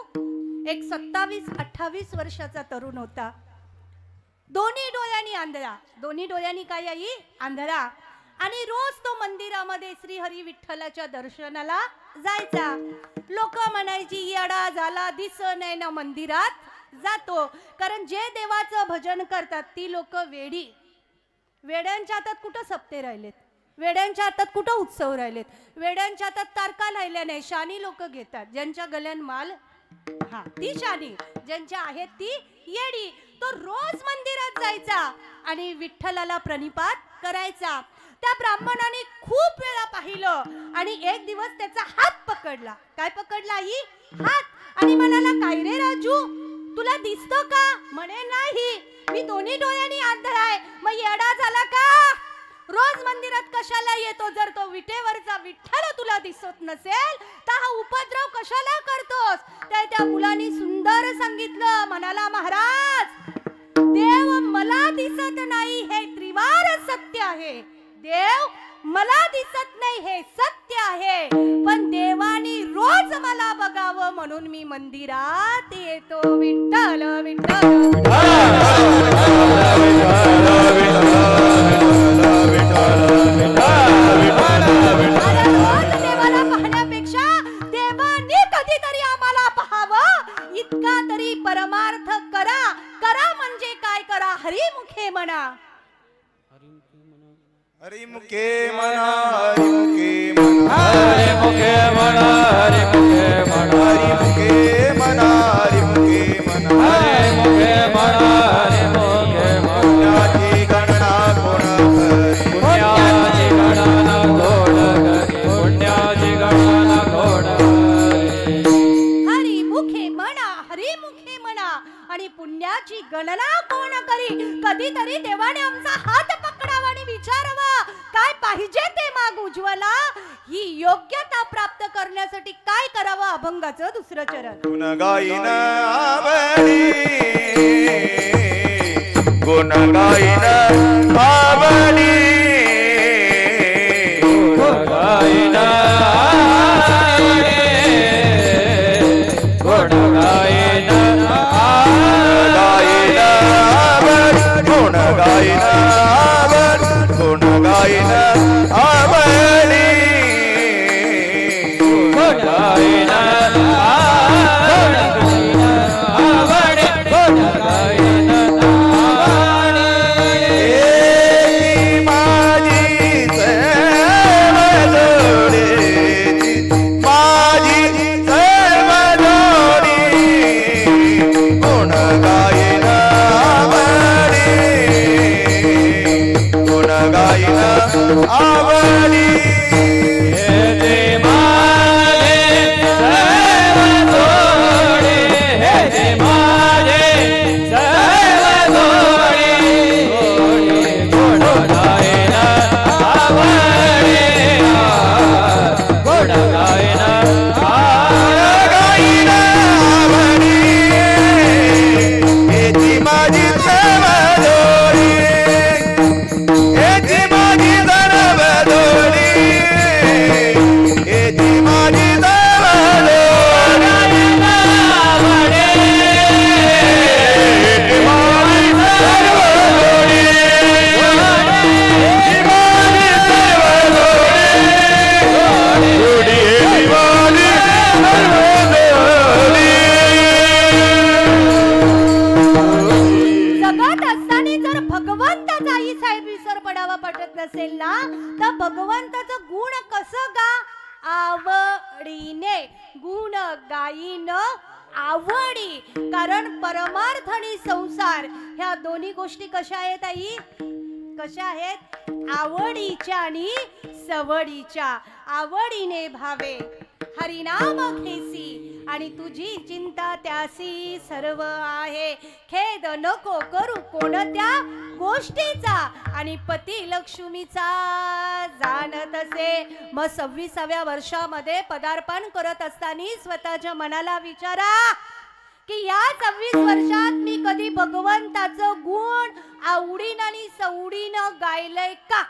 एक 27-28 वर्षाचा तरुण होता, दोन्ही डोळ्यांनी आंधळा. दोन्ही डोळ्यांनी काय आई? आंधळा. आणि रोज तो मंदिरामध्ये श्री हरी विठ्ठलाच्या दर्शनाला जायचा. लोक म्हणायची येडा झाला, दिस नाही ना मंदिरात जातो. कारण जे देवाचं भजन करतात ती लोक वेडी. वेड्यांच्या हातात कुठं सप्ते राहिलेत, वेड्यांच्या हातात कुठं उत्सव राहिलेत, वेड्यांच्या हातात तारका राहिल्या नाही. शानी लोक घेतात, ज्यांच्या गल्यान माल हा ती शानी, ज्यांच्या आहेत ती येडी. तो रोज मंदिरात जायचा आणि विठ्ठलाला प्रणिपात करायचा. त्या ब्राह्मणाने खूप वेळा पाहिलं आणि एक दिवस त्याचा हात पकडला. काय पकडला आई? हात. आणि म्हणाला, काय रे राजू, तुला दिसतो का? म्हणे नाही, मी दोन्ही डोळ्यांनी आंधळा आहे. मग येडा झाला का? रोज मंदिरात कशाला येतो? जर तो विटेवरचा विठ्ठल तुला दिसत नसेल तर हा उपद्रव कशाला करतोस? त्या मुलाने सुंदर सांगितलं. म्हणाला, महाराज, देव मला दिसत नाही हे त्रिवार सत्य आहे. देव मला दिसत नाही हे सत्य आहे, पण देवाने रोज मला बघावं म्हणून मी मंदिरात येतो. विठ्ठल विठ्ठल देवाला पाहण्यापेक्षा देवाने कधीतरी आम्हाला पाहावं इतका तरी परमार्थ करा. करा म्हणजे काय करा? हरिमुखे म्हणा. हरिमुखे म्हणा, हरिमुखे म्हणा, हरिमुखे म्हणा, हरिमुखे म्हणा, हरिमुखे म्हणा, हरिमुखे म्हणा, हरिमुखे म्हणा, हरिमुखे म्हणा. पुण्याची गणना कोण करी? पुण्याची गणना कोण करी? पुण्याची गणना कोण करी? हरिमुखे म्हणा, हरिमुखे म्हणा. आणि पुण्याची गणना कोण करी? कधीतरी देवाने आमचा हात पकडावा आणि विचारावा, काय पाहिजे ते माग उज्ज्वला. ही योग्यता प्राप्त करण्यासाठी काय करावं? अभंगाचं दुसरं चरण. गुण गाईन आवडी, गुण गाईन आवडी, गुण गाईन गुण गाईन गुण गाईन आवड, गुण गाईन आवडी, गुण गाईन आवडे, गुण गाईन एकी माझी सर्व जोडीची, माझी सर्व जोडी, गुण गाईन आवडी, गुण गाईन आवडी. हे माझे सर्व जोडे, हे माझे सर्व जोडे, गुण गाईन आवडे, गुण गाईन गाईन आवडी, हेची माझी सर्व जोडी, हेची माझी सर्व जोडी, हेची माझी सर्व जोडी, आवडे, हेची माझी सर्व जोडी, हेची माझी सर्व जोडी, जोडी हेची माझी सर्व जोडी. जगात असताना जर भगवंताचा आई साहेब विसर पडावा पटत नसेल ना, तर भगवंताचं गुण कसं गा? आवडीने. गुण गाईन आवडी. कारण परमार्थ आणि संसार ह्या दोन्ही गोष्टी कशा आहेत आई? कशा आहेत? आवडीच्या आणि सवडीच्या. आवडीने भावे हरिनाम घेसी, आणि तुझी चिंता त्यासी सर्व आहे. खेद नको करू कोणत्या गोष्टीचा आणि पती लक्ष्मीचा जाणत असे. मग 26व्या वर्षामध्ये पदार्पण करत असताना स्वतःच्या मनाला विचारा की या 26 वर्षात मी कधी भगवंताचं गुण आवडीनं आणि सवडीनं गायलंय का?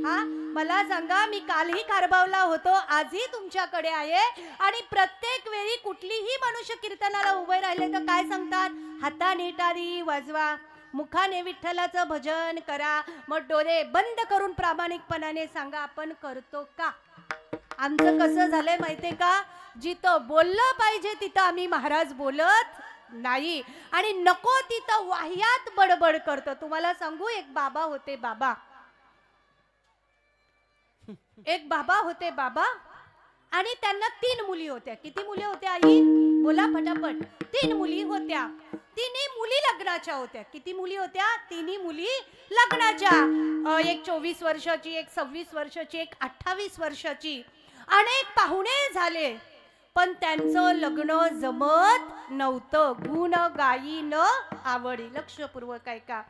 हा मला सांगा. मी कालही कारभावला होतो, आजही तुमच्याकडे आहे आणि प्रत्येक वेळी कुठलीही मनुष्य कीर्तनाला उभे राहिले तर काय सांगतात? हाताने टाळी वाजवा, मुखाने विठ्ठलाचं भजन करा. मग डोळे बंद करून प्रामाणिकपणाने सांगा आपण करतो का? आमचं कसं झालंय माहितीये का? जिथं बोललं पाहिजे तिथं आम्ही महाराज बोलत नाही आणि नको तिथं वाह्यात बडबड करतो. तुम्हाला सांगू, एक बाबा होते बाबा आणि त्यांना 3 मुली होत्या. किती मुली होत्या आई? बोला फटाफट. 3 मुली होत्या. 3 मुली लग्नाच्या होत्या. किती मुली होत्या? 3 मुली लग्नाच्या. एक 24 वर्षाची, एक 26 वर्षाची, एक 28 वर्षाची. अनेक पाहुणे झाले पण त्यांचं लग्न जमत नव्हतं. गुण गायी न आवडी. लक्षपूर्वक ऐका.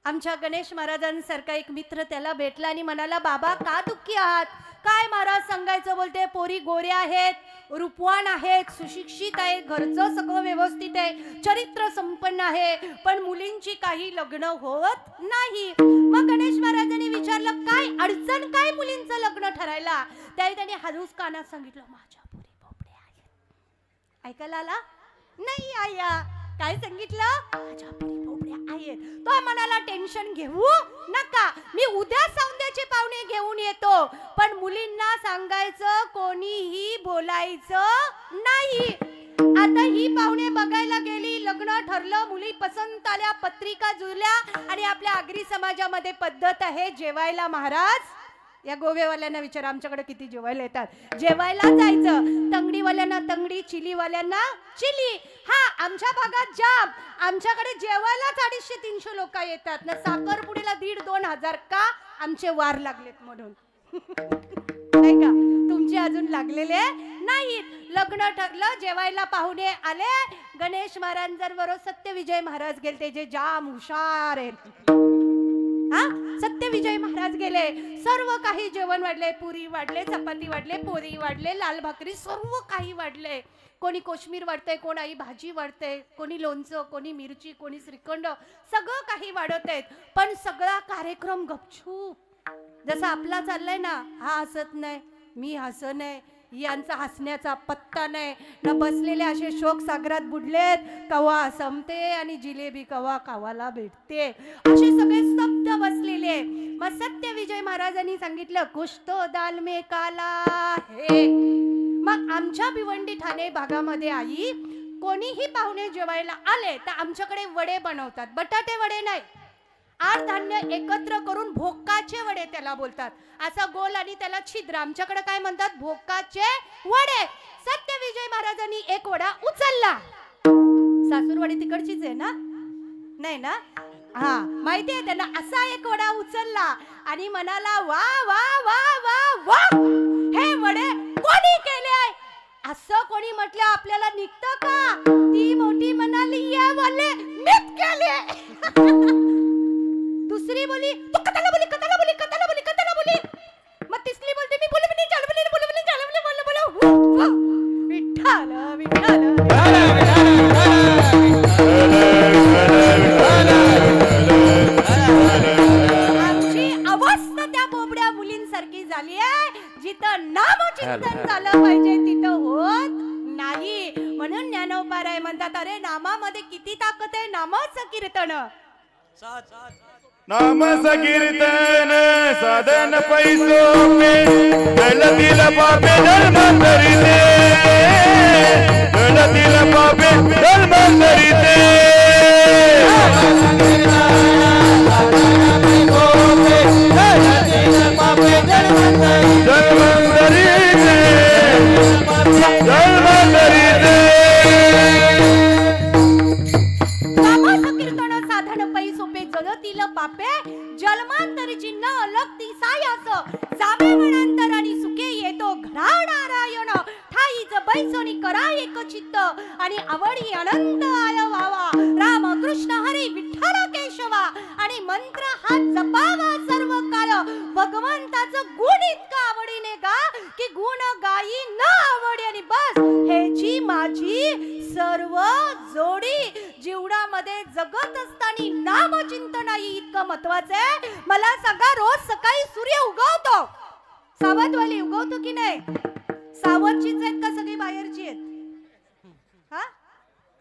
आमच्या गणेश महाराजांसारखा एक मित्र त्याला भेटला आणि म्हणाला, बाबा का दुःखी आहात? काय महाराज सांगायचं? बोलते पोरी गोऱ्या आहेत, रूपवान आहेत, सुशिक्षित आहेत, घरचं सगळं व्यवस्थित आहे, चरित्र संपन्न आहे, पण मुलींची काही लग्न होत नाही. मग गणेश महाराजांनी विचारलं काय अडचण काय मुलींचं लग्न ठरायला? त्यावेळी त्यांनी हळूच कानात सांगितलं, माझ्या पोरी बोबड्या आहेत. ऐकायला आला नाही आया? काय सांगितलं? माझ्या पोरी बोबड्या आहेत. तो म्हणाला टेन्शन घेऊ नका, मी उद्या सौंद्याचे पाहुणे घेऊन येतो, पण मुलींना सांगायचं कोणीही बोलायचं नाही. आता ही पाहुणे बघायला गेली, लग्न ठरलं, मुली पसंत आल्या, पत्रिका जुळल्या आणि आपल्या आगरी समाजामध्ये पद्धत आहे जेवायला. महाराज या गोवेवाल्यांना विचारा आमच्याकडे किती जेवायला येतात. जेवायला जायचं. तंगडीवाल्यांना तंगडी, चिलीवाल्यांना चिली. हा आमच्या भागात जाम. आमच्याकडे जेवायला 250-300 लोक येतात ना. साखरपुडीला 1,500-2 हजार का? आमचे वार लागलेत म्हणून. नाही का? तुमचे अजून लागलेले नाहीत. लग्न ठरलं, जेवायला पाहुणे आले. गणेश महाराजांबरोबर सत्यविजय महाराज गेले, जे जाम हुशार आहेत. सत्यविजय महाराज गेले. सर्व काही जेवण वाढले, पुरी वाढले, चपाती वाढले, पोरी वाढले, लाल भाकरी, सर्व काही वाढले. कोणी कोशिंबीर वाढतंय, कोणी भाजी वाढतंय, कोणी लोणचं, कोणी मिरची, कोणी श्रीखंड, सगळं काही वाढत आहेत. पण सगळा कार्यक्रम गपचूप जसा आपला चाललाय ना. हा हसत नाही, मी हसत नाही, यांचा हसण्याचा पत्ता नाही ना. बसलेले असे शोक सागरात बुडलेत. कवा संपते आणि जिलेबी कवा खावाला भेटते, असे सगळे स्तब्ध बसलेले. मग सत्यविजय महाराजांनी सांगितलं, कुछ तो दाल में काला है. मग आमच्या भिवंडी ठाणे भागामध्ये आई कोणीही पाहुणे जेवायला आले तर आमच्याकडे वडे बनवतात. बटाटे वडे नाही, 8 धान्य एकत्र करून भोकाचे वडे त्याला बोलतात. असा गोल आणि त्याला छिद्र. आमच्याकडे काय म्हणतात? भोकाचे वडे. सत्यविजय महाराजांनी एक वडा उचलला. सासूरवाडी तिकडचीच आहे ना? नाही ना? हा माहितीये त्यांना. असा एक वडा उचलला आणि म्हणाला, वा वा वा वा वा, हे वडे कोणी केले? असं कोणी म्हटलं आपल्याला निघतं का? ती मोठी म्हणाली, ये वाले मीच केले. दुसरी बोली, तू कथाला बोली, कथाला बोली, कथाला बोली, कथाला बोली. मग तिसरी बोलते, मी बोलू नाही, चालू बोली, बोलू नाही, चालू बोली, बोलू. विठ्ठल विठ्ठल. आमची अवस्था त्या बोबड्या मुलींसारखी झाली आहे, जिथं नामचिंतन झालं पाहिजे तिथं होत नाही. म्हणून ज्ञानोबाराय म्हणतात, अरे नामामध्ये किती ताकद आहे. नामाचं कीर्तन, नाम संकीर्तन साधन पैसो पे जलतील पापे जन्म करीते, जलतील पापे जन्म करीते. पापे जन्मांतरीची न अलगती सायास जावे वनांतर आणि सुखे येतो घरा नारायण ठाईच कोणी अनंत आय व्हावा. राम कृष्ण हरी विठ्ठल केशवा आणि मंत्र हा जपावा सर्व काळ. भगवंताचं गुण इतका आवडीने गा की गुण गाई न आवडी. आणि बस हेची माझी सर्व जोडी. जीवनामध्ये जगत असताना नामचिंतन इतकं महत्वाचं आहे. मला सांगा, रोज सकाळी सूर्य उगवतो, सावधवाली उगवतो की नाही? सावधचीच आहेत का सगळी बाहेरची आहेत?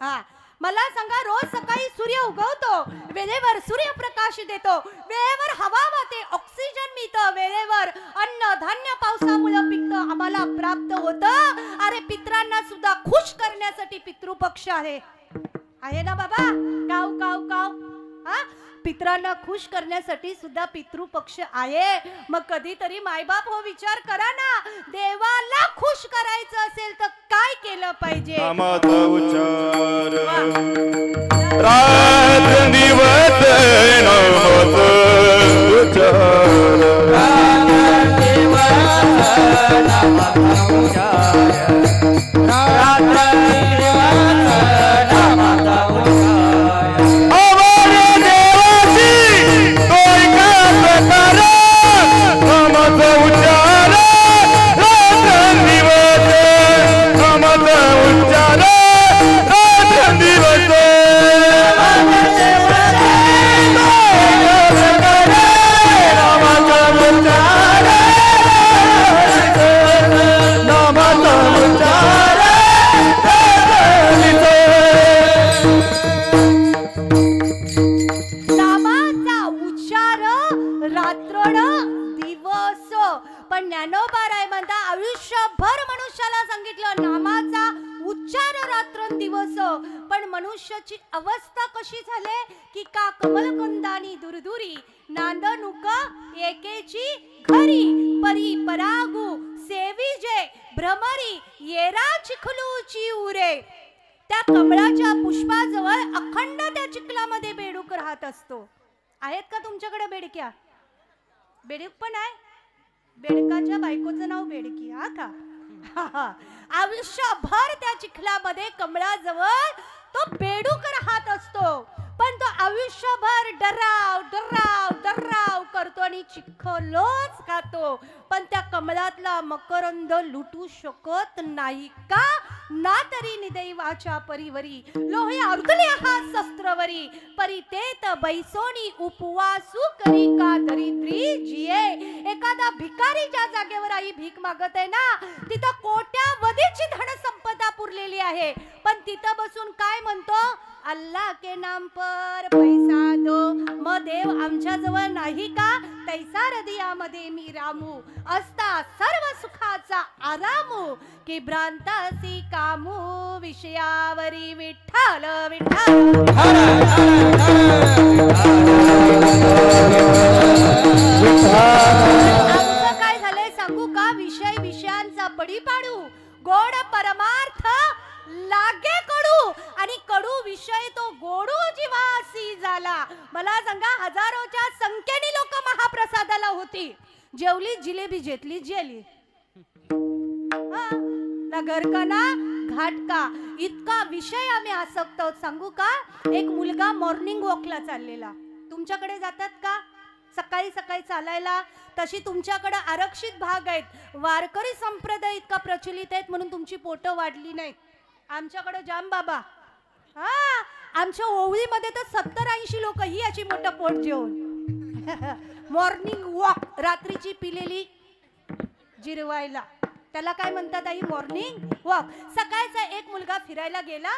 हा, मला सांगा, रोज सकाळी सूर्य उगवतो, वेळेवर सूर्यप्रकाश देतो, वेळेवर हवा वाहते, ऑक्सिजन मिळतं, वेळेवर अन्न धान्य पावसामुळे पिकतं, आम्हाला प्राप्त होतं. अरे पितरांना सुद्धा खुश करण्यासाठी पितृपक्ष आहे ना बाबा? काव काव काव. हा, पितरांना खुश करण्यासाठी सुद्धा पितृपक्ष आहे. मग कधीतरी मायबाप हो विचार करा ना, देवाला खुश करायचं असेल तर काय केलं पाहिजे? नामाचा उच्चार रात्र दिवस नामाचा पण ज्ञानोबा राय म्हणता आयुष्यभर मनुष्याला सांगितलं नामाचा उच्चार रात्रंदिवस. पण मनुष्याची अवस्था कशी झाले की का कमलकंदानी दुरदुरी नांदनुक एकेची घरी परी परागू सेविजे भ्रमरी येरा चिखलूची उरे. त्या कमळाच्या पुष्पाजवळ अखंड त्या चिखलामध्ये बेडूक राहत असतो. आहेत का तुमच्याकडे बेडक्या? बेडूक पण आहे. बेडकाच्या बायकोचं नाव बेडकी. हा का? आयुष्यभर त्या चिखलामध्ये कमळाजवळ तो बेडूक राहत असतो. पण तो आयुष्यभर डराव डराव डराव करतो आणि चिखलोच खातो. पण त्या कमळातला मकरंद लुटू शकत नाही का? ना तरी निदैवाच्या परिवरी लोहे अर्धले हा शस्त्रवरी परितेत बैसोनी उपवासू करी का दरिद्री जिये. एखादा भिकारी ज्या जागेवर आई भीक मागत आहे ना, तिथं कोट्यावधीची धन संपदा पुरलेली आहे. पण तिथं बसून काय म्हणतो? अल्लाह के नाम पर पैसा दो. मग देव आमच्या जवळ नाही का? तैसा हृदयामध्ये मी रामू असता सर्व सुखाचा आरामू की भ्रांतासी कामू विषयावरी विठ्ठल विठ्ठल. आमचं काय झालंय सांगू का? विषय विषयांचा पडी पाडू, गोड परमार्थ लागे कडू आणि कडू विषय तो गोडू जीवासी झाला. मला सांगा, हजारोच्या संख्येने लोक महाप्रसादाला होती. जेवली जिलेबी जेतली जेली. ना घर का ना घाट का. इतका विषय आम्ही आसक्त आहोत. सांगू का? एक मुलगा मॉर्निंग वॉकला चाललेला. तुमच्याकडे जातात का सकाळी सकाळी चालायला? तशी तुमच्याकडे आरक्षित भाग आहेत. वारकरी संप्रदाय इतका प्रचलित आहेत म्हणून तुमची पोटं वाढली नाहीत. आमच्याकडे जाम बाबा. आमच्या ओवळीमध्ये तर 70-80 लोक ही अशी मोठं पोट जेवण मॉर्निंग वॉक रात्रीची पिलेली जिरवायला. त्याला काय म्हणतात आई? Morning walk. सकाळचा एक मुलगा फिरायला गेला.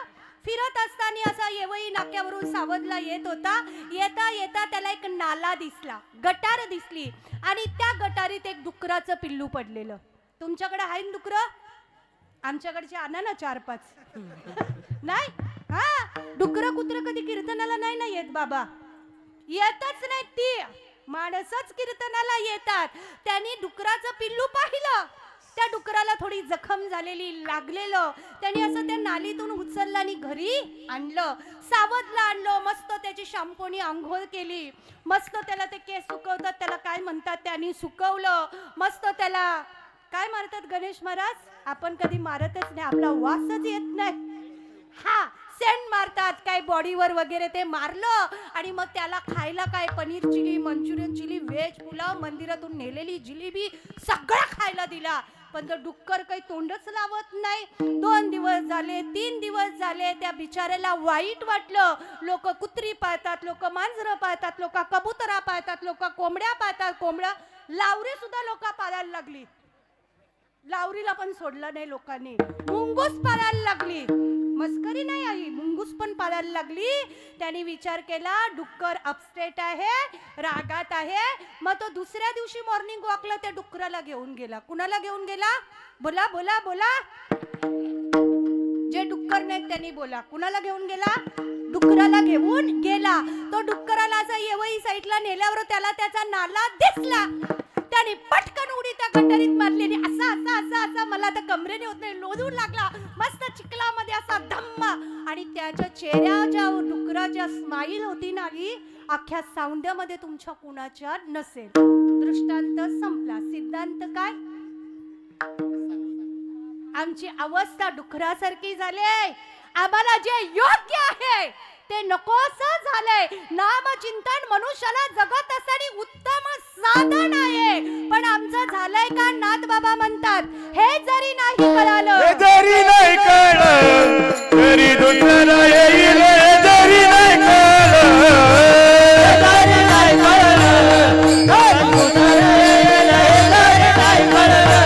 फिरत असताना असा येवई नाक्यावरून सावधला येत होता. येता येता त्याला एक नाला दिसला, गटार दिसली आणि त्या गटारीत एक डुकराचं पिल्लू पडलेलं. तुमच्याकडे आहे ना डुकरं? आमच्याकडचे आणा ना 4-5. नाही डुकरं कुत्र कधी कीर्तनाला नाही ना येत बाबा. येतच नाही. ती माणसच कीर्तनाला येतात. त्यांनी डुकराचं पिल्लू पाहिलं. त्या डुकराला थोडी जखम झालेली लागलेलं. त्यांनी असं त्या नालीतून उचललं आणि घरी आणलं. सावधला आणलं. मस्त त्याची शॅम्पूनी आंघोळ केली. मस्त त्याला ते केस सुकवतात त्याला काय म्हणतात त्यांनी सुकवलं. मस्त त्याला काय मारतात गणेश महाराज? आपण कधी मारतच नाही. आपला वासच येत नाही. हा बॉडीवर वगैरे ते मारलं आणि मग त्याला खायला काय paneer chilli, Manchurian chilli, veg pulao, मंदिरातून नेलेली जिलेबी सगळं खायला दिला. पण तो डुक्कर काही तोंडच लावत नाही. 2 दिवस झाले, 3 दिवस झाले, त्या बिचाऱ्याला वाईट वाटलं. लोक कुत्री पाळतात, लोक मांजरं पाळतात, लोक कबुतरा पाळतात, लोक कोंबड्या पाळतात, कोंबड्या लावरी सुद्धा लोक पाळायला लागली. लावरीला पण सोडलं नाही लोकांनी. मुंगूस पाळायला लागली. मस्करी नाही आई, मुंगूस पण पाळायला लागली. त्याने विचार केला डुक्कर अपस्टेट आहे, रागात आहे. मग तो दुसऱ्या दिवशी मॉर्निंग वॉकला त्या डुक्कराला घेऊन गेला. कुणाला घेऊन गेला? बोला बोला बोला. जे डुक्कर नाहीत त्यांनी बोला. कुणाला घेऊन गेला? डुक्कराला घेऊन गेला. तो डुक्कराला असा येवई साईडला नेल्यावर त्याला त्याचा नाला दिसला. त्याने पटकन उडी त्या गटारीत मारली. असा असा असा असा मला तर कमरेने होत नाही, लोदून लागला मस्त चिखलामध्ये असा धम्मा. आणि त्याच्या चेहऱ्याच्या डुकराच्या स्माईल होती नाही, अख्ख्या सावंड्यामध्ये तुमच्या कुणाच्या नसेल. दृष्टांत संपला. सिद्धांत काय? आमची अवस्था डुकरासारखी झाली. आम्हाला जे योग्य आहे ते नकोसं झालंय. नामचिंतन मनुष्याला जगत असताना उत्तम साधन आहे. पण आमचं झालंय का? नाथ बाबा म्हणतात हे जरी नाही कळालं, हे जरी नाही कळलं तरी दुसरं येईल. हे जरी नाही कळलं, हे जरी नाही कळलं तरी दुसरं येईल. हे जरी नाही कळलं,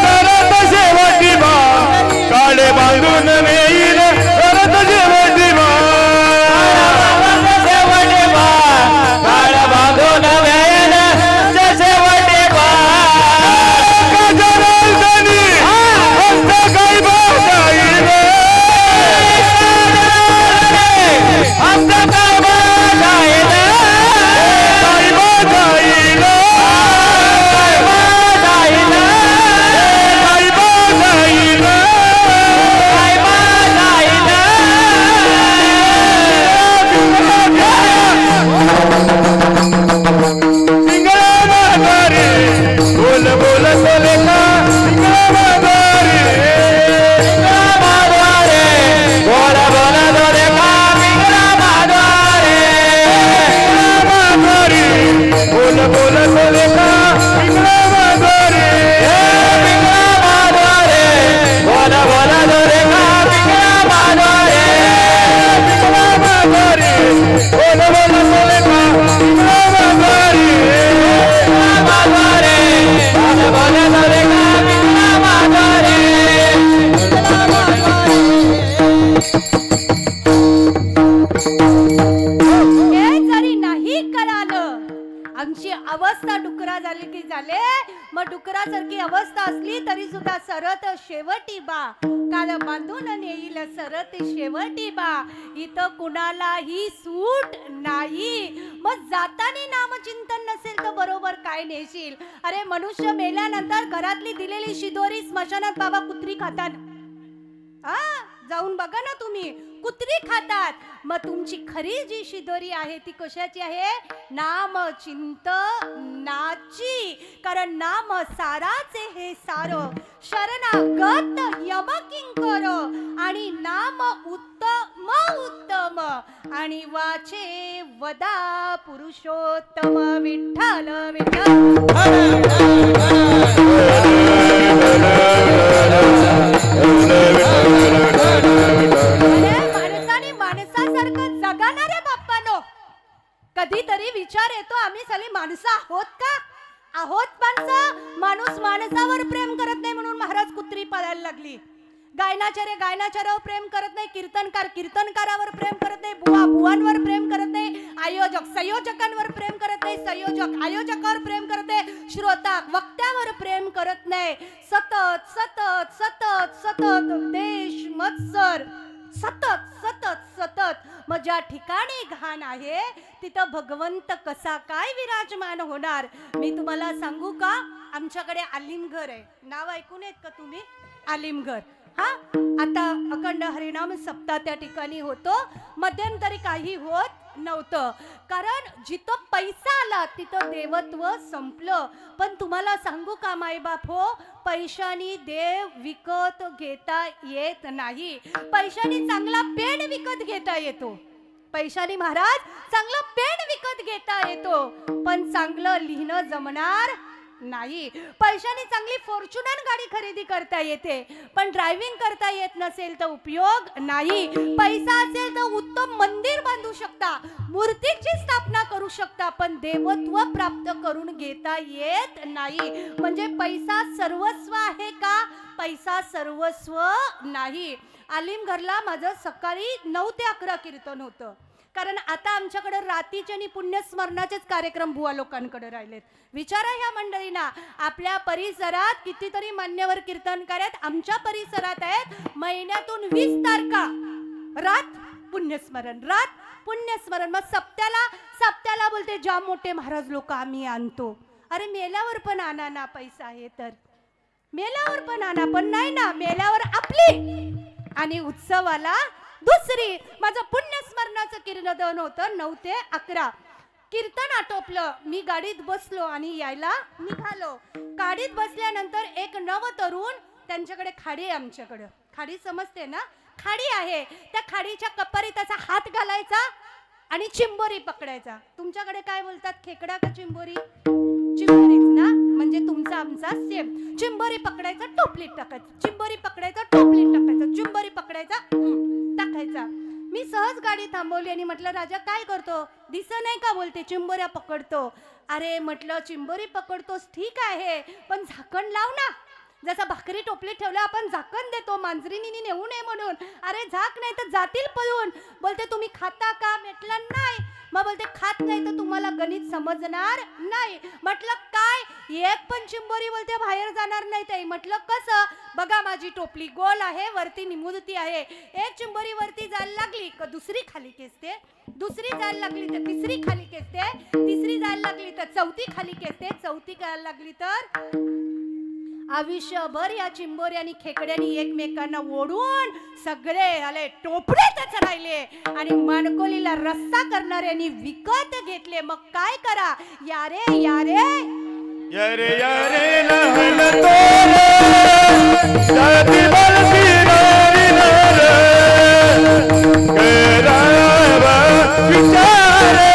सरत शेवटी बा काळे बांधून येईल. सरत शेवटी बा शेवटी बा काळे बांधून येईल. शेवटी बा गजरांनी हस्त काही बाजाईल. हस्त काही बाजाईल. काही बाजाईल. काही बाजाईल. काही बाजाईल. काही बाजाईल. पिंगळा माघारी बोल बोल बोले का. पिंगळा माघारी पिंगळा माघारी बोल बोल बोले का. पिंगळा माघारी पिंगळा माघारी बोल बोल बोले का. पिंगळा माघारी पिंगळा माघारी बोल बोल बोले का. पिंगळा माघारी पिंगळा माघारी बोल बोल बोले का. पिंगळा माघारी पिंगळा माघारी बोल बोल बोले का. पिंगळा माघारी पिंगळा माघारी. हे जरी नाही कळालं, आमची अवस्था डुकरा झाली की झाले. मग डुकरासारखी अवस्था असली तरी सुद्धा सरत शेवटी बा काल बांधून येईल. सरत शेवटी बा इथं कुणालाही सूट नाही. मग जाताना नामचिंतन नसेल तर बरोबर काय नेशील? अरे मनुष्य मेल्यानंतर घरातली दिलेली शिदोरी स्मशानात बाबा कुत्री खातात. जाऊन बघा ना तुम्ही, कुत्री खातात. मग तुमची खरी जी शिदोरी आहे ती कशाची आहे? नाम चिंतनाची. कारण नाम साराचे हे सार. शरणागत यमकिंकर आणि नाम उत्तम उत्तम आणि वाचे वदा पुरुषोत्तम विठ्ठल विठ्ठल. माणसाने माणसासारखं जगाणारे बाप्पानो. कधीतरी विचार येतो आम्ही साली माणसं आहोत का? आहोत माणसं. माणूस माणसावर प्रेम करत नाही म्हणून महाराज कुत्री पाळायला लागली. गायनाचार्य गायनाचार्यावर प्रेम करत नाही, कीर्तनकार कीर्तनकारावर प्रेम करत नाही, बुवा बुवांवर प्रेम करत नाही, आयोजक संयोजकांवर प्रेम करत नाही, संयोजक आयोजकावर प्रेम करत नाही, श्रोता वक्त्यावर प्रेम करत नाही. सतत सतत सतत सतत देश मत्सर सतत सतत सतत. मग ज्या ठिकाणी घाण आहे तिथं भगवंत कसा काय विराजमान होणार? मी तुम्हाला सांगू का? आमच्याकडे आलिमघर आहे. नाव ऐकून येत का तुम्ही? आलिमघर. हा, आता अखंड हरिनाम सप्ताह त्या ठिकाणी होतो. मध्यंतरी काही होत नव्हतं. कारण जिथं पैसा आला तिथं देवत्व संपलं. पण तुम्हाला सांगू का मायबाप हो, पैशानी देव विकत घेता येत नाही. पैशानी चांगला पेन पेन विकत घेता येतो. पैशाने महाराज चांगलं पेन विकत घेता येतो, पण चांगलं लिहिणं जमणार नाही. पैशाने चांगली फॉर्च्युनर गाडी खरेदी करता येते, पण ड्रायव्हिंग करता येत नसेल तर उपयोग नाही. पैसा असेल तर उत्तम मंदिर बांधू शकता, मूर्तीची स्थापना करू शकता, पण देवत्व प्राप्त करून घेता येत नाही. म्हणजे पैसा सर्वस्व आहे का? पैसा सर्वस्व नाही. आलिमघरला माझं सकाळी 9 ते 11 कीर्तन होतं, कारण आता आमच्याकडे रातीचे आणि पुण्यस्मरणाचेच कार्यक्रम बुवा लोकांकडे राहिलेत. विचारा ह्या मंडळींना, आपल्या परिसरात कितीतरी मान्यवर कीर्तनकार आहेत, आमच्या परिसरात आहेत महिन्यातून 20 तारखा रात पुण्यस्मरण, रात पुण्यस्मरण. मग सप्त्याला बोलते जाम मोठे महाराज लोक आम्ही आणतो. अरे मेल्यावर पण आणा ना, पैसा आहे तर मेल्यावर पण आणा, पण नाही ना, मेल्यावर आपली आणि उत्सवाला दुसरी. माझं पुण्यस्मरणाचं कीर्तन होतं 9 ते 11. कीर्तन आटोपलं, मी गाडीत बसलो आणि यायला निघालो. गाडीत बसल्यानंतर एक नव तरुण, त्यांच्याकडे खाडी आहे, आमच्याकडं खाडी समजते ना, खाडी आहे, त्या खाडीच्या कपारीत त्याचा हात घालायचा आणि चिंबोरी पकडायचा. तुमच्याकडे काय बोलतात, खेकडा का चिंबोरी? चिंबोरीच ना, म्हणजे तुमचा आमचा सेम. चिंबोरी पकडायचा, टोपलीत टाकायचं, चिंबोरी पकडायचा, टोपलीत टाकायचं, चिंबोरी पकडायचा, टाकायचा. मी सहज गाडी थांबवली आणि म्हटलं राजा काय करतो? दिसत नाही का? बोलते चिंबोऱ्या पकडतो. अरे म्हटलं चिंबोरी पकडतोस ठीक आहे, पण झाकण लाव ना. जसा भाकरी टोपलीत ठेवलं आपण झाकण देतो मांजरीनी नेऊ नये म्हणून. अरे झाक नाही तर जातील पळून. बोलते तुम्ही खाता का? म्हटलं नाही. मग बोलते खात नाही तर तुम्हाला गणित समजणार नाही. म्हटलं काय? एक पण चिंबोरी बोलते बाहेर जाणार नाही ताई. म्हटलं कसं? बघा माझी टोपली गोल आहे, वरती निमुळती आहे. एक चिंबोरी वरती जायला लागली का दुसरी खाली खेचते, दुसरी जायला लागली तर तिसरी खाली खेचते, तिसरी जायला लागली तर चौथी खाली खेचते, चौथी करायला लागली तर आयुष्यभर या चिंबोऱ्यानी खेकड्यानी एकमेकांना ओढून सगळे आले टोपलेतच राहिले आणि मानकोलीला रस्ता करणाऱ्यांनी विकत घेतले. मग काय करा? यारे यारे यारे यारे लहन तोरे जाती बलती नारी नर करावा विचारे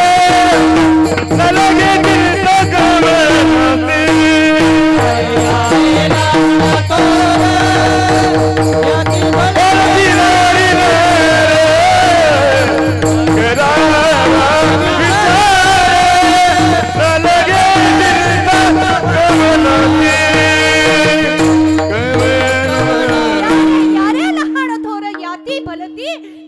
न लगे दिल तक बनती.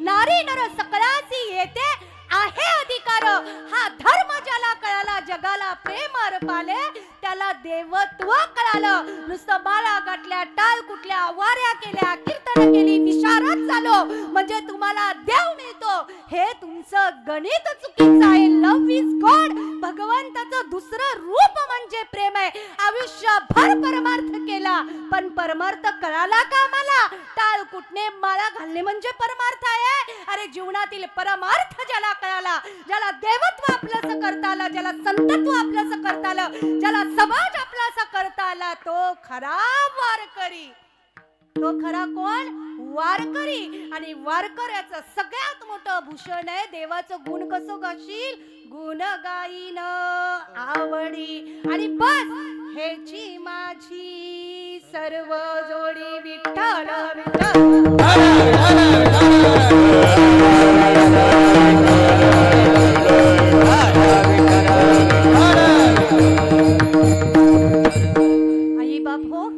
नारी नर सकळाची येते आहे अधिकार. हा धर्म ज्याला कळाला, जगाला प्रेम अर्पाले, त्याला देवत्व कळालं. नुसतं माळा गाठल्या, टाळ कुठल्या, वाऱ्या केल्या, कीर्तन केली, विशारद झालो म्हणजे तुम्हाला देव मिळतो, हे तुमचं गणित चुकीचं आहे. Love is God. भगवंताचं दुसरं रूप म्हणजे प्रेम आहे. आयुष्यभर परमार्थ केला, पण परमार्थ कळाला का मला? टाळ कुठने, माळा घालणे म्हणजे परमार्थ आहे? अरे जीवनातील परमार्थ ज्याला कळाला, ज्याला देवत्व आपलंसं करता आलं, ज्याला संतत्व आपलंसं करता आलं, ज्याला समाज आपलासा करता आला, तो खरा वारकरी. तो खरा कोण? वारकरी. आणि वारकऱ्याचं सगळ्यात मोठं भूषण आहे देवाचं गुण कसं गाशील? गुण गाईन आवडी. आणि बस हेची माझी सर्व जोडी विठ्ठल विठ्ठल. आई बाप हो,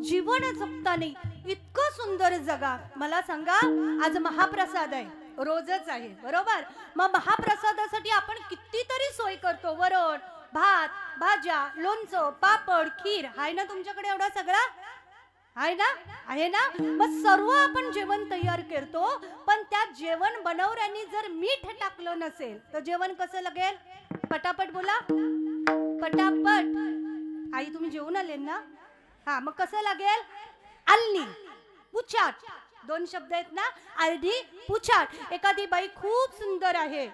जीवन जगताना इतकं सुंदर जगा. मला सांगा, आज महाप्रसाद आहे, रोजच आहे बरोबर. मग महाप्रसादासाठी आपण कितीतरी सोय करतो. वरण, भात, भाज्या, लोणचं, पापड, खीर आहे ना तुमच्याकडे? एवढा सगळा आहे ना? आहे ना? मग सर्व आपण जेवण तयार करतो, पण त्यात जेवण बनवण्यानी जर मीठ टाकलं नसेल तर जेवण कसं लागेल? पटापट बोला, पटापट. आई तुम्ही जेवून आले ना? हा, मग कसं लागेल? आलनी, पुछाट, दोन शब्द आहेत ना, आलनी, पुछाट. एखादी बाई खूप सुंदर आहे,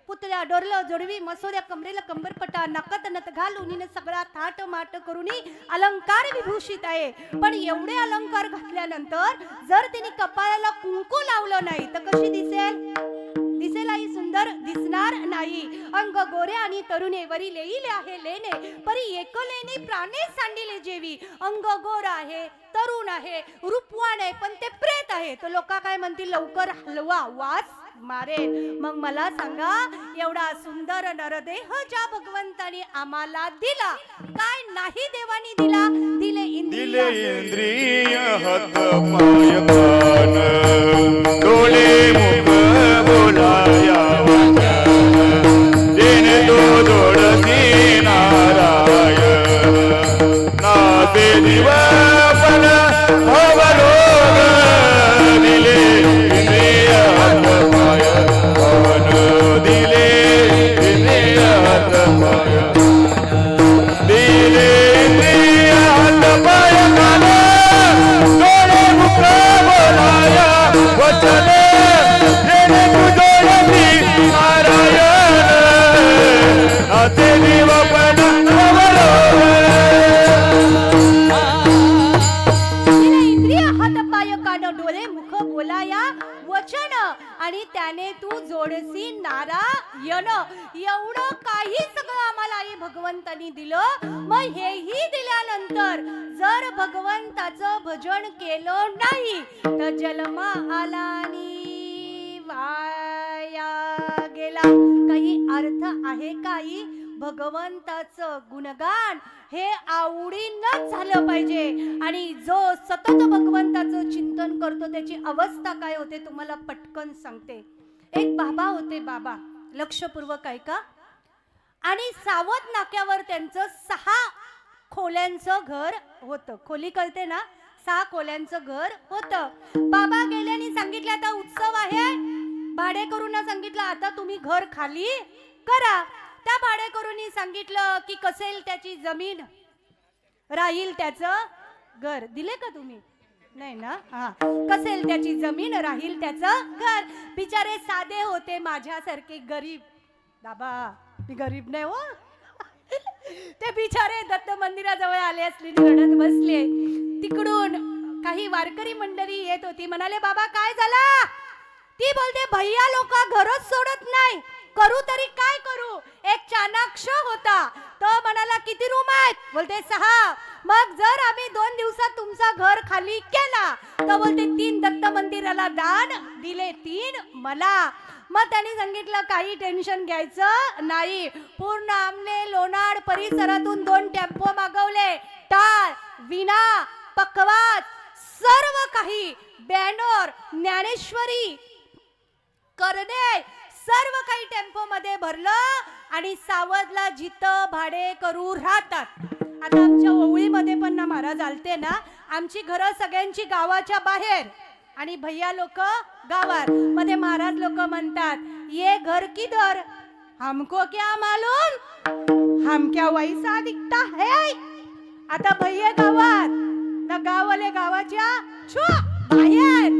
पुतळ्या डोरलं जोडवी मसोऱ्या कमरेला कंबरपटा नाकात नथ घालून हिने सगळा थाट माट करून अलंकार विभूषित आहे. पण एवढे अलंकार घातल्यानंतर जर तिने कपाळाला कुंकू लावलं नाही तर कशी दिसेल आई? सुंदर दिसणार नाही. अंग गोरे आणि तरुणे वरी लेईले आहे लेणे परी एक लेणे प्राणे सांडिले जेवी. अंग गोर आहे, तरुण आहे, रूपवान आहे, पण ते प्रेत आहे. तर लोक काय म्हणतील? लवकर हलवा, वास मारेल. मग मला सांगा, एवढा सुंदर नरदेह ज्या भगवंताने आम्हाला दिला, काय नाही देवानी दिला? दिले इंद्रिय हात पाय कान डोळे मुख बोलाया वाचा देने तो जोडसी नारायण नाते दिवापन भवरोग दिले इंद्रिय हात पाय कान दिले इंद्रिय हात पाय दिले इंद्रिय हात पाय कान डोळे मुख बोलाया वचन देणे तू जोडसी नारायण नाते दिवापन भवरोग तिने इंद्रिय हात पाय कान डोळे मुख बोलाया वचन आणि त्याने तू जोडसी नारायण. एवढं काही सगळं आम्हाला आई भगवंतानी दिलं. मग हेही दिल्यानंतर जर भगवंताचं भजन केलं नाही तर जन्म आलानी वाया गेला. काही अर्थ आहे काही? भगवंताचं गुणगान हे आवडीनच झालं पाहिजे. आणि जो सतत भगवंताचं चिंतन करतो त्याची अवस्था काय होते तुम्हाला पटकन सांगते. एक बाबा होते, बाबा लक्षपूर्वक ऐका. आणि सावध नाक्यावर त्यांचं 6 खोल्यांचं घर होतं. खोली कळते ना? 6 खोल्यांचं घर होतं. बाबा गेल्याने सांगितलं आता उत्सव आहे. भाडेकरूंना सांगितलं आता तुम्ही घर खाली करा. त्या भाडेकरूंनी सांगितलं की कसेल त्याची जमीन, राहील त्याचं घर. दिले का तुम्ही? नाही ना? हा, कसेल त्याची जमीन, राहील त्याचं घर. बिचारे साधे होते, माझ्यासारखे गरीब. बाबा मी गरीब नाही हो. ते बिचारे दत्त मंदिराजवळ आले असले, रडत बसले. तिकडून काही वारकरी मंडळी येत होती. म्हणाले बाबा काय झालं? ती बोलते भैया लोक घरच सोडत नाही, करू तरी काय करू? एक चाणाक्ष होता, तो म्हणाला किती रूम आहेत? बोलते 6. मग जर आम्ही 2 दिवसात तुमचा घर खाली केला तर बोलते 3 दत्त मंदिराला दान दिले, 3 मला. मग त्यांनी सांगितलं काही टेन्शन घ्यायचं नाही. पूर्ण आमने लोणाड परिसरातून 2 टेम्पो मागवले. टाळ, विणा, पकवाज, सर्व काही, बॅनर, ज्ञानेश्वरी, करणे, सर्व काही टेम्पो मध्ये भरलं. आणि सावधला जिथं भाडे करू राहतात. आता आमच्या ओवळीमध्ये पण ना महाराज आलते ना, आमची घरं सगळ्यांची गावाच्या बाहेर आणि भैया लोक गावात. मध्ये महाराज लोक म्हणतात ये घर किधर? हमको क्या मालूम, हम क्या वैसा दिखता है. आता भैया गावात ना, गाववाले गावाच्या बाहेर.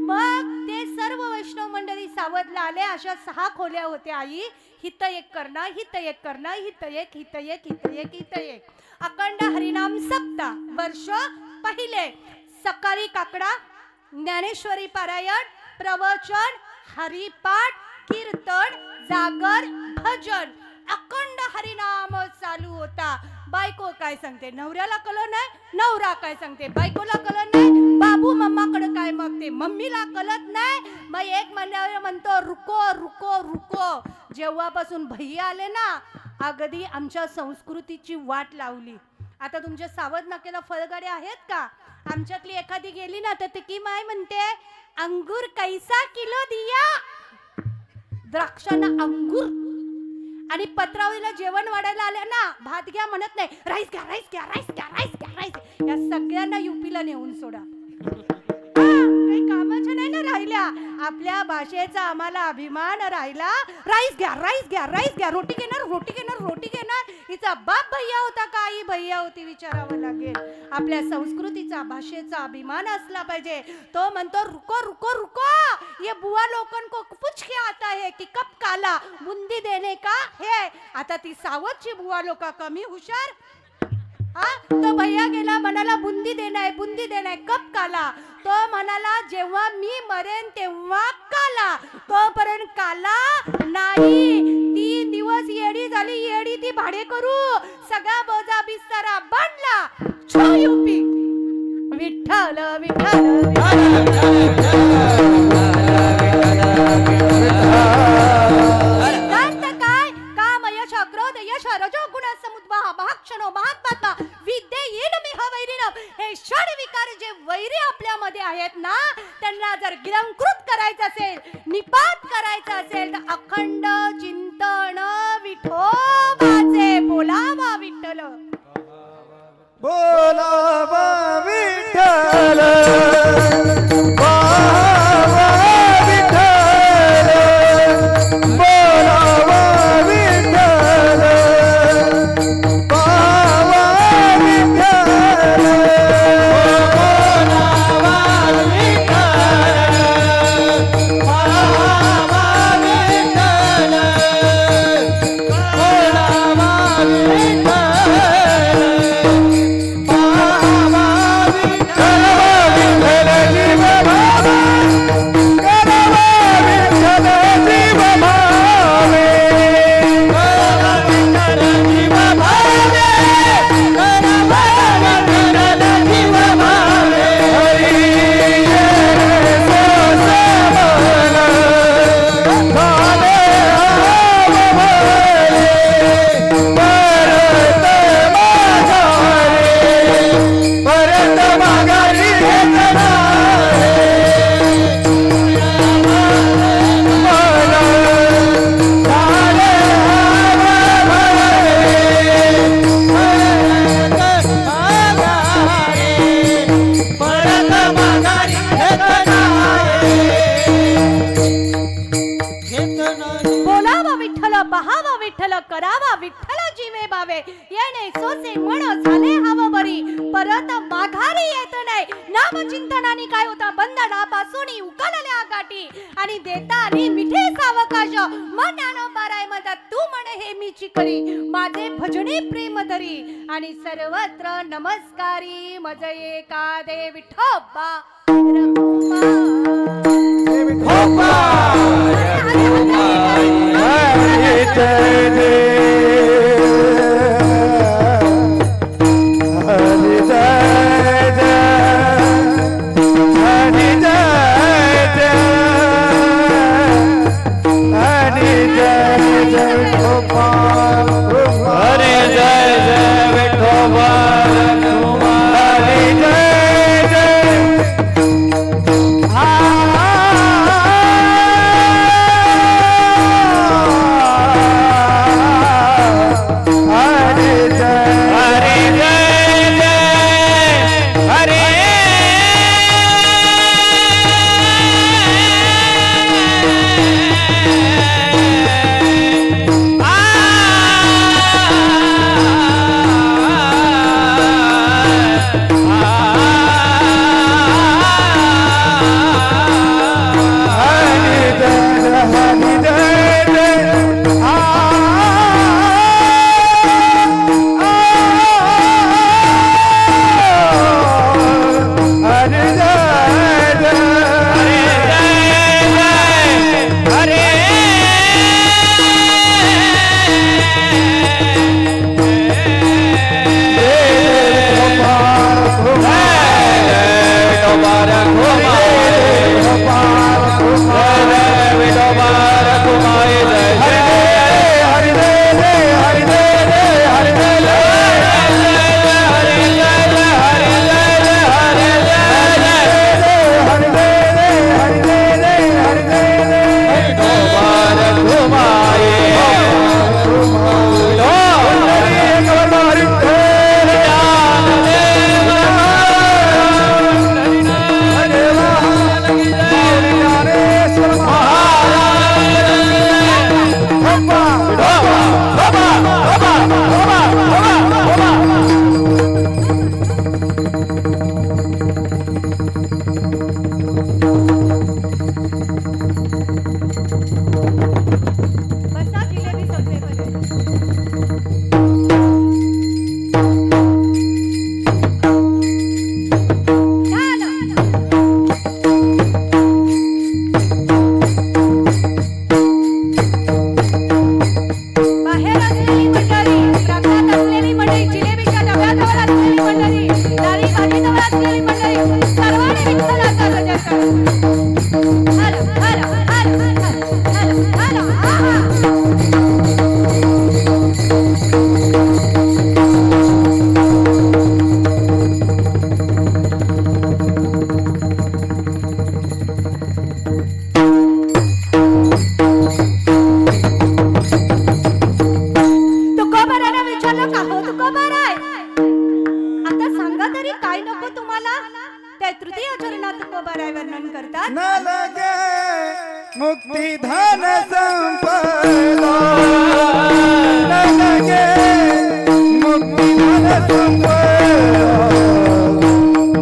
मग ते सर्व वैष्णव मंडळी सावधला आले. अशा 6 खोल्या होत्या आई. हित एक करणं, हित एक करणं, हित एक, हित एक, हित एक, हित एक. अखंड हरिनाम सप्ताह वर्ष पहिले. सकाळी काकडा, ज्ञानेश्वरी पारायण, प्रवचन, हरिपाठ, कीर्तन, जागर, भजन, अखंड हरिनाम चालू होता. बायको काय सांगते नवऱ्याला कळलं नाही, नवरा काय सांगते बायकोला कळलं नाही, बाबू मम्माकडे काय मागते मम्मीला कळत नाही. मग एक म्हणतो रुको रुको रुको. जेव्हापासून भैया आले ना, अगदी आमच्या संस्कृतीची वाट लावली. आता तुमच्या सावध नाक्याला फळगाड्या आहेत का? आमच्यातली एखादी गेली ना तर ती माय म्हणते अंगूर कैसा किलो दिया, द्राक्षांना अंगूर. आणि पत्रावळीला जेवण वाढायला आल्या ना, भात घ्या म्हणत नाही, राईस घ्या, राईस घ्या, राईस घ्या, राईस घ्या, राईस. या सगळ्यांना युपीला नेऊन सोडा. काही कामाच्या नाही ना राहिलं. राहिल्या. आपल्या भाषेचा आम्हाला अभिमान राहिला. राईस घ्या, राईस घ्या, राईस घ्या. रोटी घेणार, रोटी घेणार, रोटी घेणार. हिचा बाप भैया होता का आई भैया होती विचारावं लागेल. आपल्या संस्कृतीचा भाषेचा अभिमान असला पाहिजे. तो म्हणतो रुको रुको रुको, ये बुआ लोगन को कुछ क्या आता है कि कब काला बुंदी देने का है. आता ती सावधची बुवा लोक कमी हुशार. हा तो भैया गेला, म्हणाला बुंदी देणार, बुंदी देणार. कप काला. तो म्हणाला जेव्हा मी मरेन तेव्हा काला. तोपर्यंत काला नाही. 3 दिवस येडी झाली. येडी ती भाडे करू. सगळा बोजा बिस्तारा बांधला. छो युपी. विठ्ठल विठ्ठल काय काम यश क्रोध यश रजो गुण समुद्भव महाक्षणो महात्मा विद्ये येन मिह वैरिणम. हे षड विकार जे वैरी आपल्यामध्ये आहेत ना, त्यांना जर गिरंकृत करायचं असेल, निपात करायचं असेल तर अखंड चिंतन विठोबाचे. बोलावा विठ्ठल, बोलावा विठ्ठल, बोलावा विठ्ठल, बोलावा विठ्ठल, बोलावा विठ्ठल, बोलावा विठ्ठल, पहावा विठ्ठल, करावा विठ्ठल जीवे बावे. येणे सोसे म्हण झाले हवं बरी, परत माघारी येत नाही. नामचिंतनाने काय होता बंधनापासून उकलल्या गाठी, आणि देता आणि मिठे सावकाश. मन ज्ञानोबाराय म्हणतात तू म्हणे हे मी चिकरी, माझे भजने प्रेम धरी. आणि सर्वत्र नमस्कारी मज एका दे विठोबा रघुमा. विठोबा हरी जय देव, हरी जय जय, हरी जय जय, हरी जय जय विठोबा, हरी जय जय विठोबा रघुमा. हरी जय जय. मुक्ती धन संपदा ननगे मुक्ती धन संपदा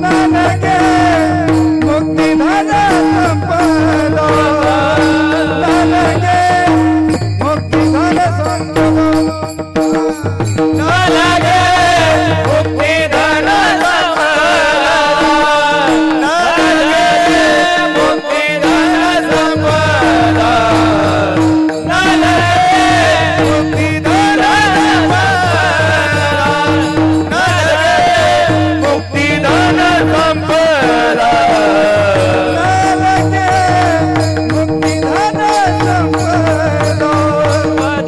ननगे मुक्ती धन संपदा ननगे मुक्ती धन संपदा नलगे मुक्ती धन संपदा नलगे मुक्ती धन संपदा नलगे मुक्ती धन संपदा नलगे मुक्ती धन संपदा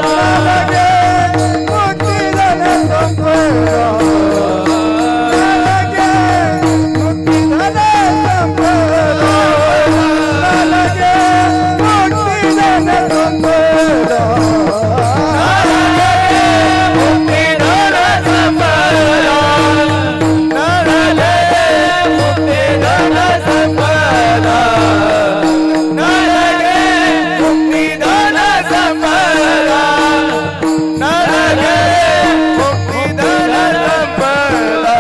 नलगे मुक्ती धन संपदा नलगे मुक्ती धन संपदा नलगे मुक्ती धन संपदा मुक्ती धन संपदा नलगे मुक्ती धन संपदा नलगे मुक्ती धन संपदा नलगे मुक्ती धन संपदा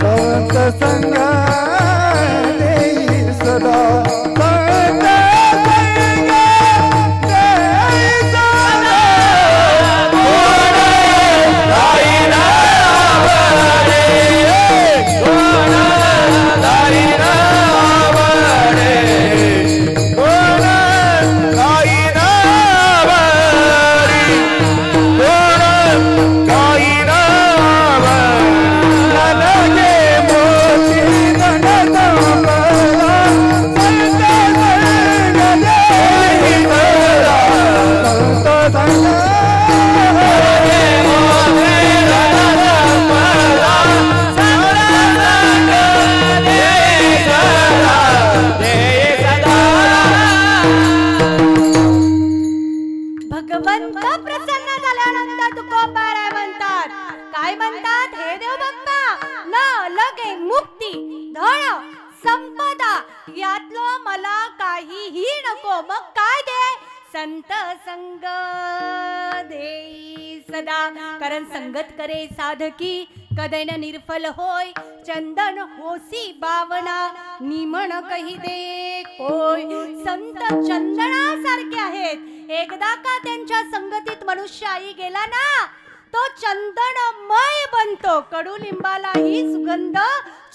संत संग देई सदा संत संग देई सदा नलगे मोती धन संपदा संत संग देई सदा संत संग भगवंत प्रसन्न झाल्यानंतर तुकोबाराय म्हणतात, काय म्हणतात? हे देव भक्ता न लगे मुक्ती धन संपदा यातलं मला काहीही नको, मग काय दे? संत संग देई सदा. कारण संगत करे साधकी कदैन निर्फल होय, चंदन होसी बावना निमण कही दे कोय. संत चंदनासारखे आहेत, एकदा का त्यांच्या संगतीत मनुष्य आई गेला ना तो चंदनमय बनतो. कडुलिंबालाही सुगंध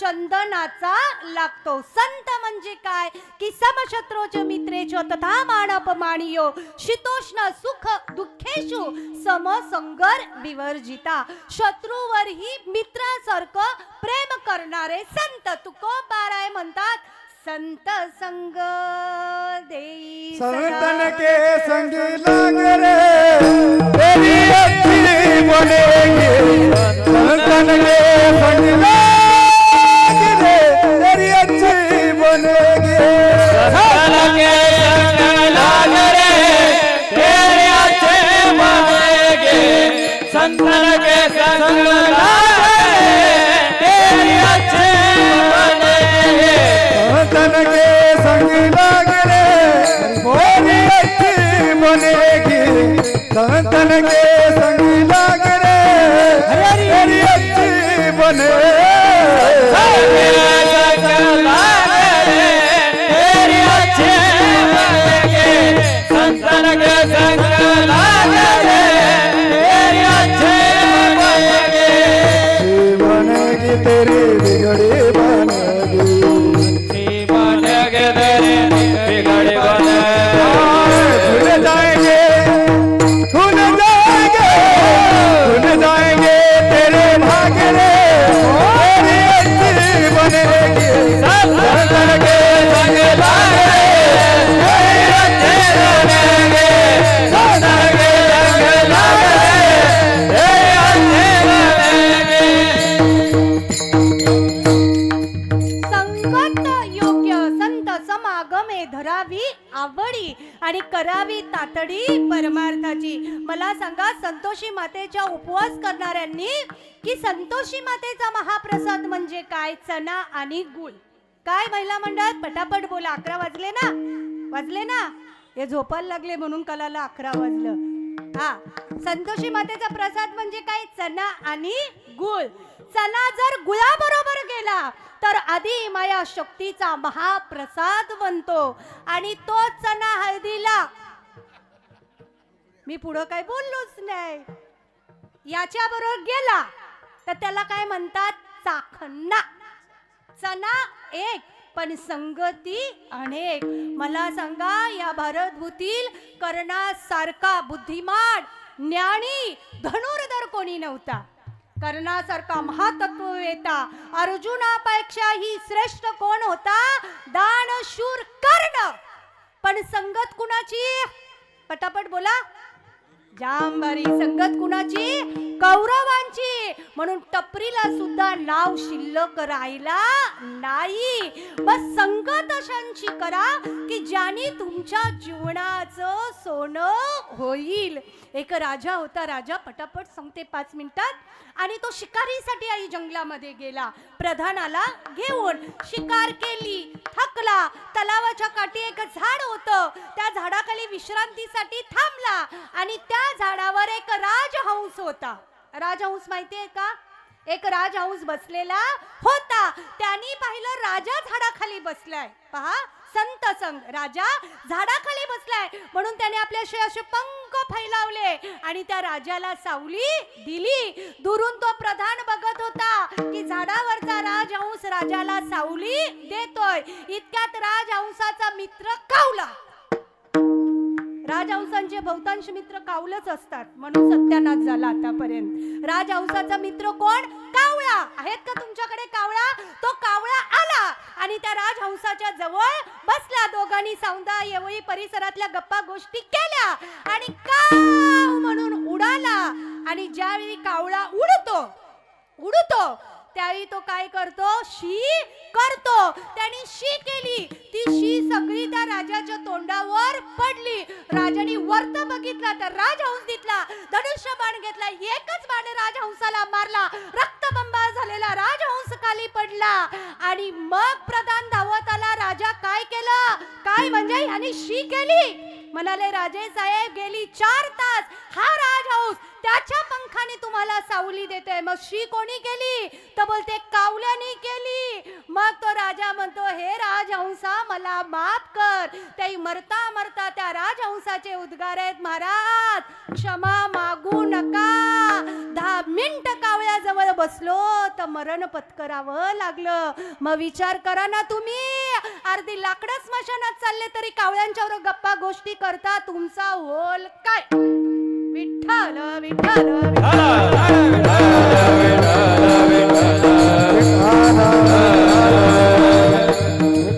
चंदनाचा लागतो. संत म्हणजे काय की समशत्रोच मित्रेच तथा मानपमानियो शीतोष्ण सुख दुःखेषु समसंगर विवर्जिता. शत्रूवरही मित्रासारखं प्रेम करणारे संत तुकोबाराय म्हणतात, संत संग देई संतन के संग लाग रे तेरी अच्छी बनेगी संतन के संग लाग रे तेरी अच्छी बनेगी संतन के संग लाग रे तेरी अच्छी बनेगी संतन के संग लाग रे तेरी अच्छी बनेगी संतन के संग लाग रे तेरी अच्छी बनेगी संतन के संग लाग रे तेरी अच्छी बनेगी बनेगी तेरी बिगड़ी बनेगी खुल जाएंगे खुल जाएंगे खुल जाएंगे तेरे भाग रे तेरी अच्छी बनेगी संतन के संग लाग रे तेरी अच्छी बनेगी संतन के संग लाग रे तेरी अच्छी बनेगी. संगत योग्य संत समागमे धरावी आवडी आणि करावी तातडी परमार्थाची. मला सांगा, संतोषी मातेच्या उपवास करणाऱ्यांनी की संतोषी मातेचा महाप्रसाद म्हणजे काय? चना आणि गुळ. काय महिला मंडळ, पटापट बोला. 11 वाजले ना? वाजले ना? हे झोपायला लागले म्हणून कलाला 11 वाजलं. हा, संतोषी मातेचा प्रसाद म्हणजे काय? चना आणि गुळ. चना जर गुळाबरोबर गेला तर आधी माया शक्तीचा महाप्रसाद बनतो आणि तो चना हळदीला, मी पुढं काय बोललोच नाही, याच्या बरोबर गेला तर त्याला काय म्हणतात? चाखना. चना एक पण संगती अनेक. मला सांगा, या भारतभूतील कर्णासारखा बुद्धिमान, ज्ञानी, धनुर्धर कोणी नव्हता. कर्णासारखा महातत्ववेता अर्जुनापेक्षाही श्रेष्ठ कोण होता? दानशूर कर्ण. पण संगत कुणाची? पटापट बोला. जांभारी संगत कुणाची? कौरवांची. म्हणून टपरीला सुद्धा नाव शिल्लक राहिला नाही. बस संगत अशांची करा की ज्याने तुमच्या जीवनाचं सोनं होईल. एक राजा होता. राजा, पटापट सांगते 5 मिनिटात. आणि तो शिकारीसाठी आई जंगलामध्ये गेला. प्रधानाला घेऊन शिकार केली, थकला. तलावाच्या काठी एक झाड होतं. त्या झाडाखाली विश्रांतीसाठी थांबला आणि त्या झाडावर एक राजहंस होता. राजहंस माहितीये का? एक राजहंस बसलेला होता. त्यांनी पाहिलं राजा झाडाखाली बसलाय. पहा, संत संग राजा झाडाखाली बसलाय म्हणून त्याने आपले असे पंख फैलावले आणि त्या राजाला सावली दिली. दुरून तो प्रधान बघत होता की झाडावरचा राजहंस राजाला सावली देतोय. इतक्यात राजहंसाचा मित्र कावला. राजहंसांचे बहुतांश मित्र कावलंच असतात म्हणून सत्यानाश झाला आतापर्यंत. राजहंसाचा मित्र कोण? कावळा. आहेत का तुमच्याकडे कावळा? तो कावळा आला आणि त्या राजहंसाच्या जवळ बसला. दोघांनी सौंदा येवई परिसरातल्या गप्पा गोष्टी केल्या आणि काव म्हणून उडाला. आणि ज्यावेळी कावळा उडतो त्यावेळी तो काय करतो? शी करतो. त्याने शी केली. ती शी सगळी त्या राजाच्या तोंडावर पडली. राजाने वरत बघितला तर राजहंस दिसला. धनुष्य बाण घेतला. एकच बाण राजहंसाला मारला. रक्तबंबाळ झालेला राजहंस खाली पडला. आणि मग प्रधान धावत आला. राजा काय केलं? काय म्हणजे ह्याने शी केली? म्हणाले, राजे साहेब, गेली 4 तास हा राजहंस त्याच्या पंखाने तुम्हाला सावली देतोय. मग शी कोणी केली? तर बोलते कावल्याने केली. मग तो राजा म्हणतो, हे राजहंसा मला माफ कर. ते मरता मरता त्या राजहंसाचे उद्गार आहेत, महाराज क्षमा मागू नका. 10 मिनिट कावळ्याजवळ बसलो तर मरण पत्करावं लागलं. मग विचार करा ना तुम्ही, अर्धी लाकडं स्मशानात चालले तरी कावळ्यांच्यावर गप्पा गोष्टी करता. तुमचा होल काय? विठ्ठल विठ्ठल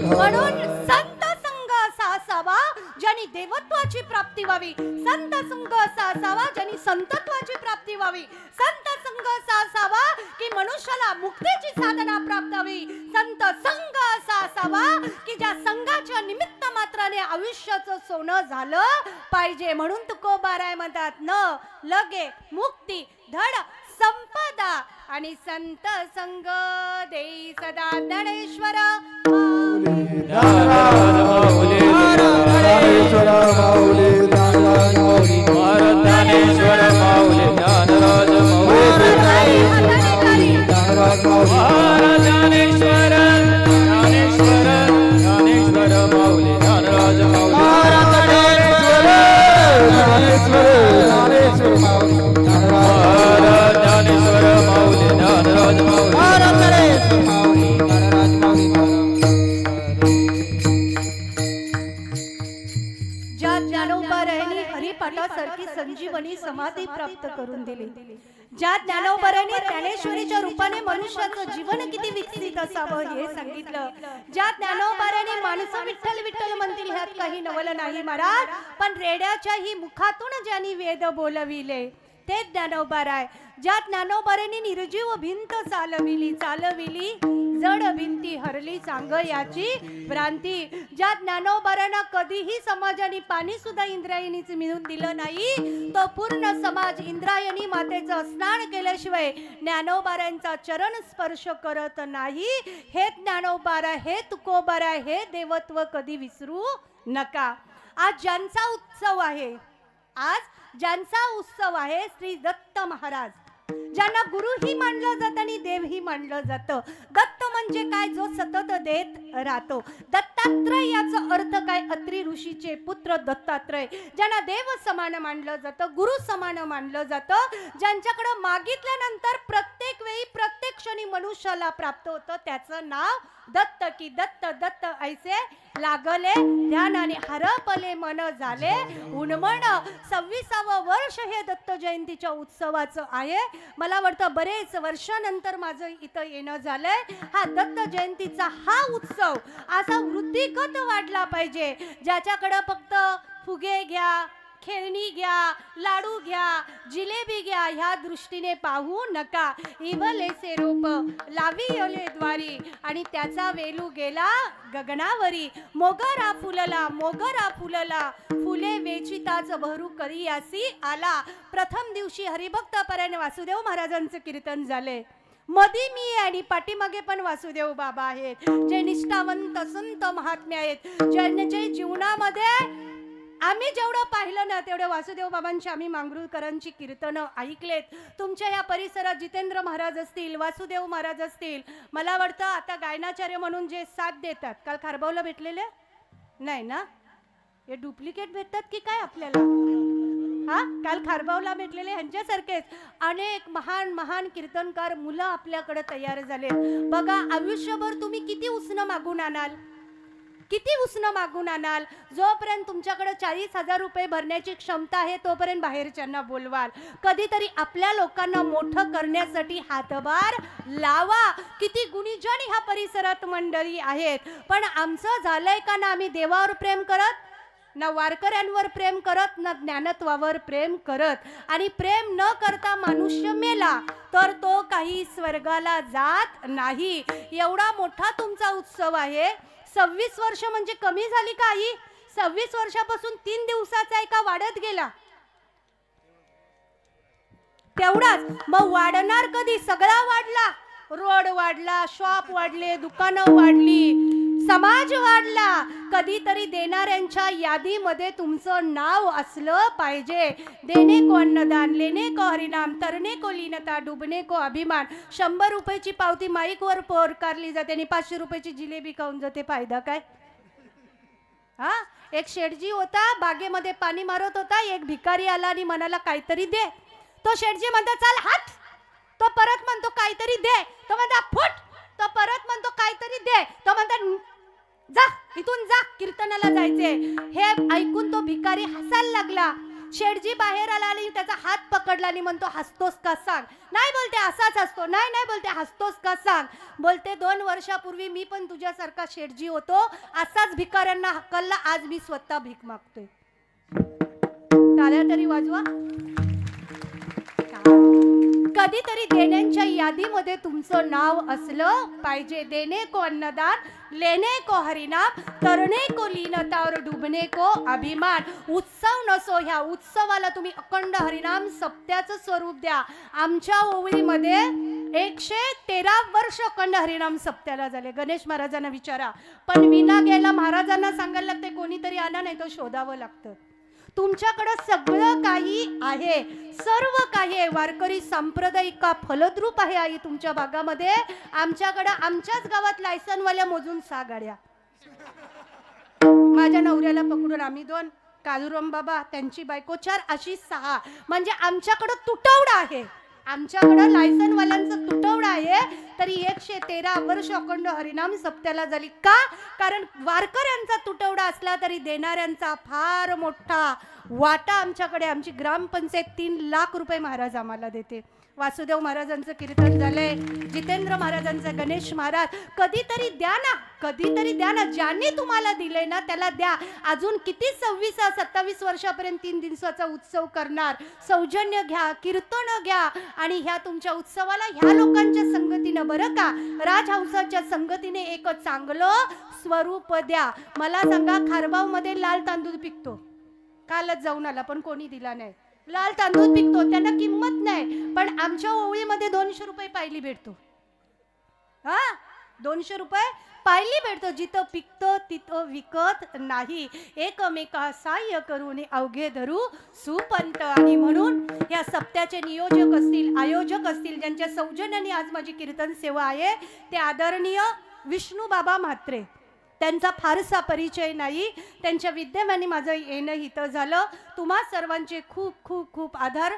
म्हणून संत संग असावा ज्यानी देवत्वाची प्राप्ती व्हावी. संत संग असावा ज्यानी संतत्वाची प्राप्ती व्हावी. संत संग असावा की मनुष्याला मुक्तीची साधना प्राप्त व्हावी. संत संग असावा की ज्या संघाच्या निमित्त मात्राने आयुष्याचं सोनं झालं पाहिजे. म्हणून तुकोबाराय म्हणतात, न लगे मुक्ती धड संपदा आणि संत संग देई सदा ज्ञानेश्वर हरिपाठासारखी संजीवनी समाधी प्राप्त करून दिली. ज्या ज्ञानोबराने ज्ञानेश्वरीच्या रूपाने मनुष्याचं जीवन किती विकसित असावं हे सांगितलं. ज्या ज्ञानोबराने माणसं विठ्ठल विठ्ठल म्हणतील ह्यात काही नवल नाही महाराज, पण रेड्याच्याही मुखातून ज्यांनी वेद बोलविले ते ज्ञानोबाराय. ज्या ज्ञानोबाराने निर्जीव भिंत चालविली जड भिंती हरली सांग याची भ्रांती. ज्या ज्ञानोबारांना कधीही समाजाने पाणी सुद्धा इंद्रायणीच मिळून दिलं नाही, तो पूर्ण समाज इंद्रायणी मातेचं स्नान केल्याशिवाय ज्ञानोबारांचा चरण स्पर्श करत नाही. हे ज्ञानोबारा, हे तुकोबारा, हे देवत्व कधी विसरू नका. आज ज्यांचा उत्सव आहे, आज ज्यांचा उत्सव आहे श्री दत्त महाराज, ज्यांना गुरुही मानलं जातं आणि देवही मानलं जातं. दत्त म्हणजे काय? जो सतत देत राहतो. दत्तात्रय याचा अर्थ काय? अत्री ऋषीचे पुत्र दत्तात्रय, ज्यांना देव समान मानलं जातं, गुरु समान मानलं जातं, ज्यांच्याकडे मागितल्यानंतर प्रत्येक वेळी प्रत्येक क्षणी मनुष्याला प्राप्त होतं, त्याचं नाव दत्त. की दत्त दत्त ऐसे लागले ध्यानाने हरपले मन झाले उन्मन. 26वे वर्ष हे दत्त जयंतीच्या उत्सवाचं आहे. मला वाटतं बरेच वर्षानंतर माझं इथं येणं झालंय. हा दत्त जयंतीचा हा उत्सव असा वृद्धिगत वाढला पाहिजे, ज्याच्याकडे फक्त फुगे घ्या, खेळणी घ्या, लाडू घ्या, जिलेबी घ्या ह्या दृष्टीने पाहू नका. इवलेसे रोप लावी ओले द्वारी आणि त्याचा वेलू गेला गगनावरी. मोगरा फुलला मोगरा फुलला फुले वेचिताच भरू करियासी आला. प्रथम दिवशी हरिभक्त परायण वासुदेव महाराजांचं कीर्तन झाले. मधी मी आणि पाठीमागे पण वासुदेव बाबा आहेत, जे निष्ठावंत संत महात्मे आहेत, ज्यांच्या जीवनामध्ये आम्ही जेवढं पाहिलं ना तेवढे वासुदेव बाबांची आम्ही मांगरूळकरांची कीर्तनं ऐकलेत. तुमच्या या परिसरात जितेंद्र महाराज असतील, वासुदेव महाराज असतील, मला वाटतं आता गायनाचार्य म्हणून जे साथ देतात, काल खारबावला भेटलेले नाही ना? हे डुप्लिकेट भेटतात की काय आपल्याला? हा, काल खारबावला भेटलेले ह्यांच्यासारखेच अनेक महान महान कीर्तनकार मुलं आपल्याकडे तयार झाले. बघा, आयुष्यभर तुम्ही किती उसनं मागून आणाल, किती उसनं मागून आणाल? जोपर्यंत तुमच्याकडे 40,000 रुपये भरण्याची क्षमता आहे तोपर्यंत बाहेरच्यांना बोलवाल. कधीतरी आपल्या लोकांना मोठं करण्यासाठी हातभार लावा. किती गुणीजन ह्या परिसरात मंडळी आहेत, पण आमचं झालंय का ना? आम्ही देवावर प्रेम करत, ना वारकऱ्यांवर प्रेम करत, ना ज्ञानत्वावर प्रेम करत. आणि प्रेम न करता मनुष्य मेला तर तो काही स्वर्गाला जात नाही. एवढा मोठा तुमचा उत्सव आहे. 26 वर्ष म्हणजे कमी झाली का आई? 26 वर्षापासून 3 दिवसाचा आहे का वाढत गेला? तेवढाच. मग वाढणार कधी? सगळा वाढला. रोड वाढला, शॉप वाढले, दुकानं वाढली, समाज वाढला. कधीतरी देणाऱ्यांच्या यादीमध्ये तुमचं नाव असलं पाहिजे. देणे को अन्नदान, लेणे को हरिनाम, तरणे को लीनता, डुबणे को अभिमान. 100 रुपयाची पावती माईकवर पोरकारली जाते आणि 500 रुपयाची जिलेबी खाऊन जाते. फायदा काय? हा, एक शेठजी होता, बागेमध्ये पाणी मारत होता. एक भिकारी आला आणि म्हणाला काहीतरी दे. तो शेठजी म्हणतो चल हात. तो परत म्हणतो काहीतरी दे. तो म्हणता फुट. तो परत म्हणतो काहीतरी दे. तो म्हणता जा, इथून जा, कीर्तनाला जायचे. हे ऐकून तो भिकारी हसायला लागला. शेठजी बाहेर आला आणि त्याचा हात पकडला आणि म्हणतो हसतोस का सांग? नाही बोलते, असाच हसतो. नाही नाही बोलते, हसतोस का सांग? बोलते 2 वर्षापूर्वी मी पण तुझ्यासारखा शेठजी होतो, असाच भिकाऱ्यांना हकलला. आज मी स्वतः भीक मागतोय. टाळ्या तरी वाजवा. कधीतरी देण्यांच्या यादीमध्ये तुमचं नाव असलं पाहिजे. देणे को अन्नदान, लेणे को हरिनाम, तरणे को लीनता और डुबणे को अभिमान. उत्सव नसो, ह्या उत्सवाला तुम्ही अखंड हरिनाम सप्त्याचं स्वरूप द्या. आमच्या ओवळीमध्ये 113 वर्ष अखंड हरिनाम सप्त्याला झाले. गणेश महाराजांना विचारा. पण विना गेला महाराजांना सांगायला लागते कोणीतरी आणा, नाही तर शोधावं लागतं. तुमच्याकडे सगळं काही आहे, सर्व काही आहे. वारकरी सांप्रदायिक का फलद्रूप आहे आई तुमच्या भागामध्ये. आमच्याकडे आमच्याच गावात लायसनवाल्या मोजून 6 गाड्या. माझ्या नवऱ्याला पकडून आम्ही 2, कालुराम बाबा त्यांची बायको 4, अशी 6. म्हणजे आमच्याकडे तुटवडा आहे. आमच्याकडे लायसनवाल्यांचं तुटवडा आहे. तरी 113 वर्ष अखंड हरिनाम सप्त्याला झाली. का? कारण वारकऱ्यांचा तुटवडा असला तरी देणाऱ्यांचा फार मोठा वाटा आमच्याकडे. आमची ग्रामपंचायत 3 लाख रुपये महाराज आम्हाला देते. वासुदेव महाराजांचं कीर्तन झालंय, जितेंद्र महाराजांचं, गणेश महाराज. कधीतरी द्या ना, कधीतरी द्या ना. ज्यांनी तुम्हाला दिलंय ना त्याला द्या. अजून किती 26-27 वर्षापर्यंत 3 दिवसाचा उत्सव करणार. सौजन्य घ्या, कीर्तन घ्या आणि ह्या तुमच्या उत्सवाला ह्या लोकांच्या संगतीनं, बरं का, राजहंसाच्या संगतीने एक चांगलं स्वरूप द्या. मला सांगा, खारबाव मध्ये लाल तांदूळ पिकतो. कालच जाऊन आला पण कोणी दिला नाही. लाल तांदूळ पिकतो, त्यांना किंमत नाही. पण आमच्या ओळीमध्ये 200 रुपये पायली भेटतो. हा, 200 रुपये पायली भेटतो, जिथं पिकतं तिथं विकत नाही. एकमेका सहाय्य करून अवघे धरू सुपंत. आणि म्हणून या सप्त्याचे नियोजक असतील, आयोजक असतील, ज्यांच्या सौजन्याने आज माझी कीर्तन सेवा आहे, ते आदरणीय विष्णू बाबा म्हात्रे. त्यांचा फारसा परिचय नाही, त्यांच्या विद्यमाने माझं येणं हितं झालं. तुम्हा सर्वांचे खूप खूप खूप आभार.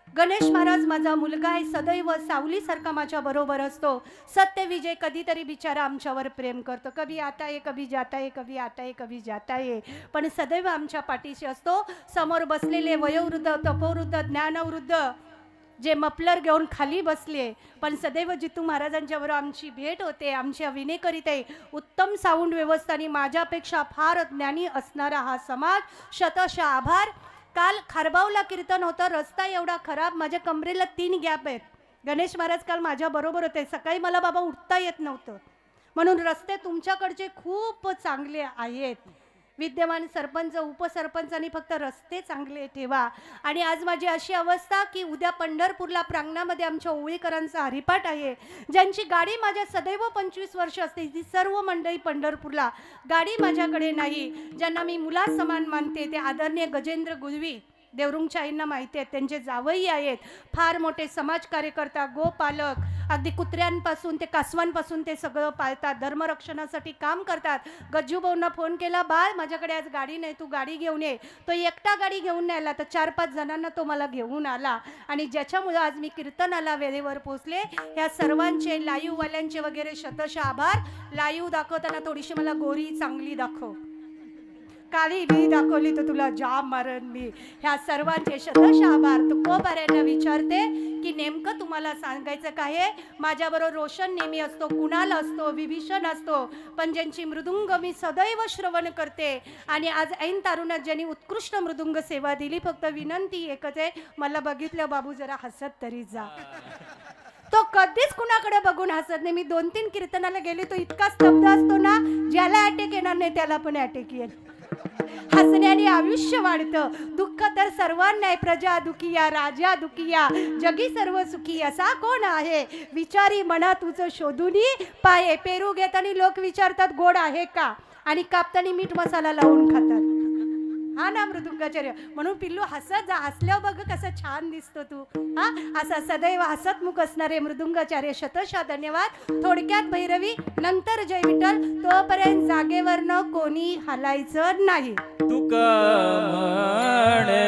गणेश महाराज माझा मुलगा आहे, सदैव सावलीसारखा माझ्या बरोबर असतो. सत्य विजय कधीतरी बिचारा आमच्यावर प्रेम करतो, कभी आता है कभी जाता है, कभी आता है कभी जाता है, पण सदैव आमच्या पाठीशी असतो. समोर बसलेले वयोवृद्ध, तपोवृद्ध, ज्ञानवृद्ध जे मफलर घेऊन खाली बसले, पण सदैव जितू महाराजांच्या बरोबर आमची भेट होते, आमच्या विनेकरिते उत्तम साऊंड व्यवस्थानी माझ्यापेक्षा फार ज्ञानी असणारा हा समाज, शतशः आभार. काल खारबावला कीर्तन होतं, रस्ता एवढा खराब, माझ्या कमरेला 3 गॅप आहेत. गणेश महाराज काल माझ्या बरोबर होते. सकाळी मला बाबा उठता येत नव्हतं, म्हणून रस्ते तुमच्याकडचे खूप चांगले आहेत. विद्यमान सरपंच, उपसरपंचांनी फक्त रस्ते चांगले ठेवा. आणि आज माझी अशी अवस्था की उद्या पंढरपूरला प्रांगणामध्ये आमच्या ओळीकरांचा हरिपाठ आहे. ज्यांची गाडी माझ्या सदैव 25 वर्ष असते, ती सर्व मंडळी पंढरपूरला, गाडी माझ्याकडे नाही. ज्यांना मी मुलासमान मानते ते आदरणीय गजेंद्र गुलवी, देवरुंगच्या आईंना माहिती आहे, त्यांचे जावई आहेत, फार मोठे समाज कार्यकर्ता, गोपालक, अगदी कुत्र्यांपासून ते कासवांपासून ते सगळं पाळतात, धर्मरक्षणासाठी काम करतात. गज्जूभाऊंना फोन केला, बाळ माझ्याकडे आज गाडी नाही, तू गाडी घेऊन ये. तो एकटा गाडी घेऊन नाही आला, तर 4-5 जणांना तो मला घेऊन आला. आणि ज्याच्यामुळं आज मी कीर्तनाला वेळेवर पोहोचले. ह्या सर्वांचे, लाईव्हवाल्यांचे वगैरे शतशः आभार. लाईव्ह दाखवताना थोडीशी मला गोरी चांगली दाखव, काली बी दाखवली तर तुला जाम मारन मी. ह्या सर्वांचे शतशः आभार. तुकोबाऱ्यांना विचारते की नेमकं तुम्हाला सांगायचं काय आहे. माझ्याबरोबर रोशन नेहमी असतो, कुणाल असतो, विभीषण असतो, पण ज्यांची मृदुंग मी सदैव श्रवण करते. आणि आज ऐन तारुण्यात ज्यांनी उत्कृष्ट मृदुंग सेवा दिली, फक्त विनंती एकच आहे, मला बघितलं बाबू जरा हसत तरी जा. तो कधीच कुणाकडे बघून हसत नाही. मी 2-3 कीर्तनाला गेले, तो इतका स्तब्ध असतो ना, ज्याला अटॅक येणार नाही त्याला पण अटॅक येईल. हसण्याने आयुष्य वाढतं. दुःख तर सर्वांना आहे, प्रजा दुखिया, राजा दुखिया, जगी सर्व सुखी असा कोण आहे. विचारी मना तुझं शोधूनी पाये. पेरू घेताना लोक विचारतात गोड आहे का, आणि कापताना मीठ मसाला लावून खातात. हा ना मृदुंगाचार्य. म्हणून पिल्लू हसत जा, हसल्यावर बघ कसं छान दिसतो तू. हा, असा सदैव हसतमुख असणारे मृदुंगाचार्य शतशः धन्यवाद. थोडक्यात भैरवी, नंतर जय विठ्ठल. तोपर्यंत जागेवरनं कोणी हलायचं नाही. तुका म्हणे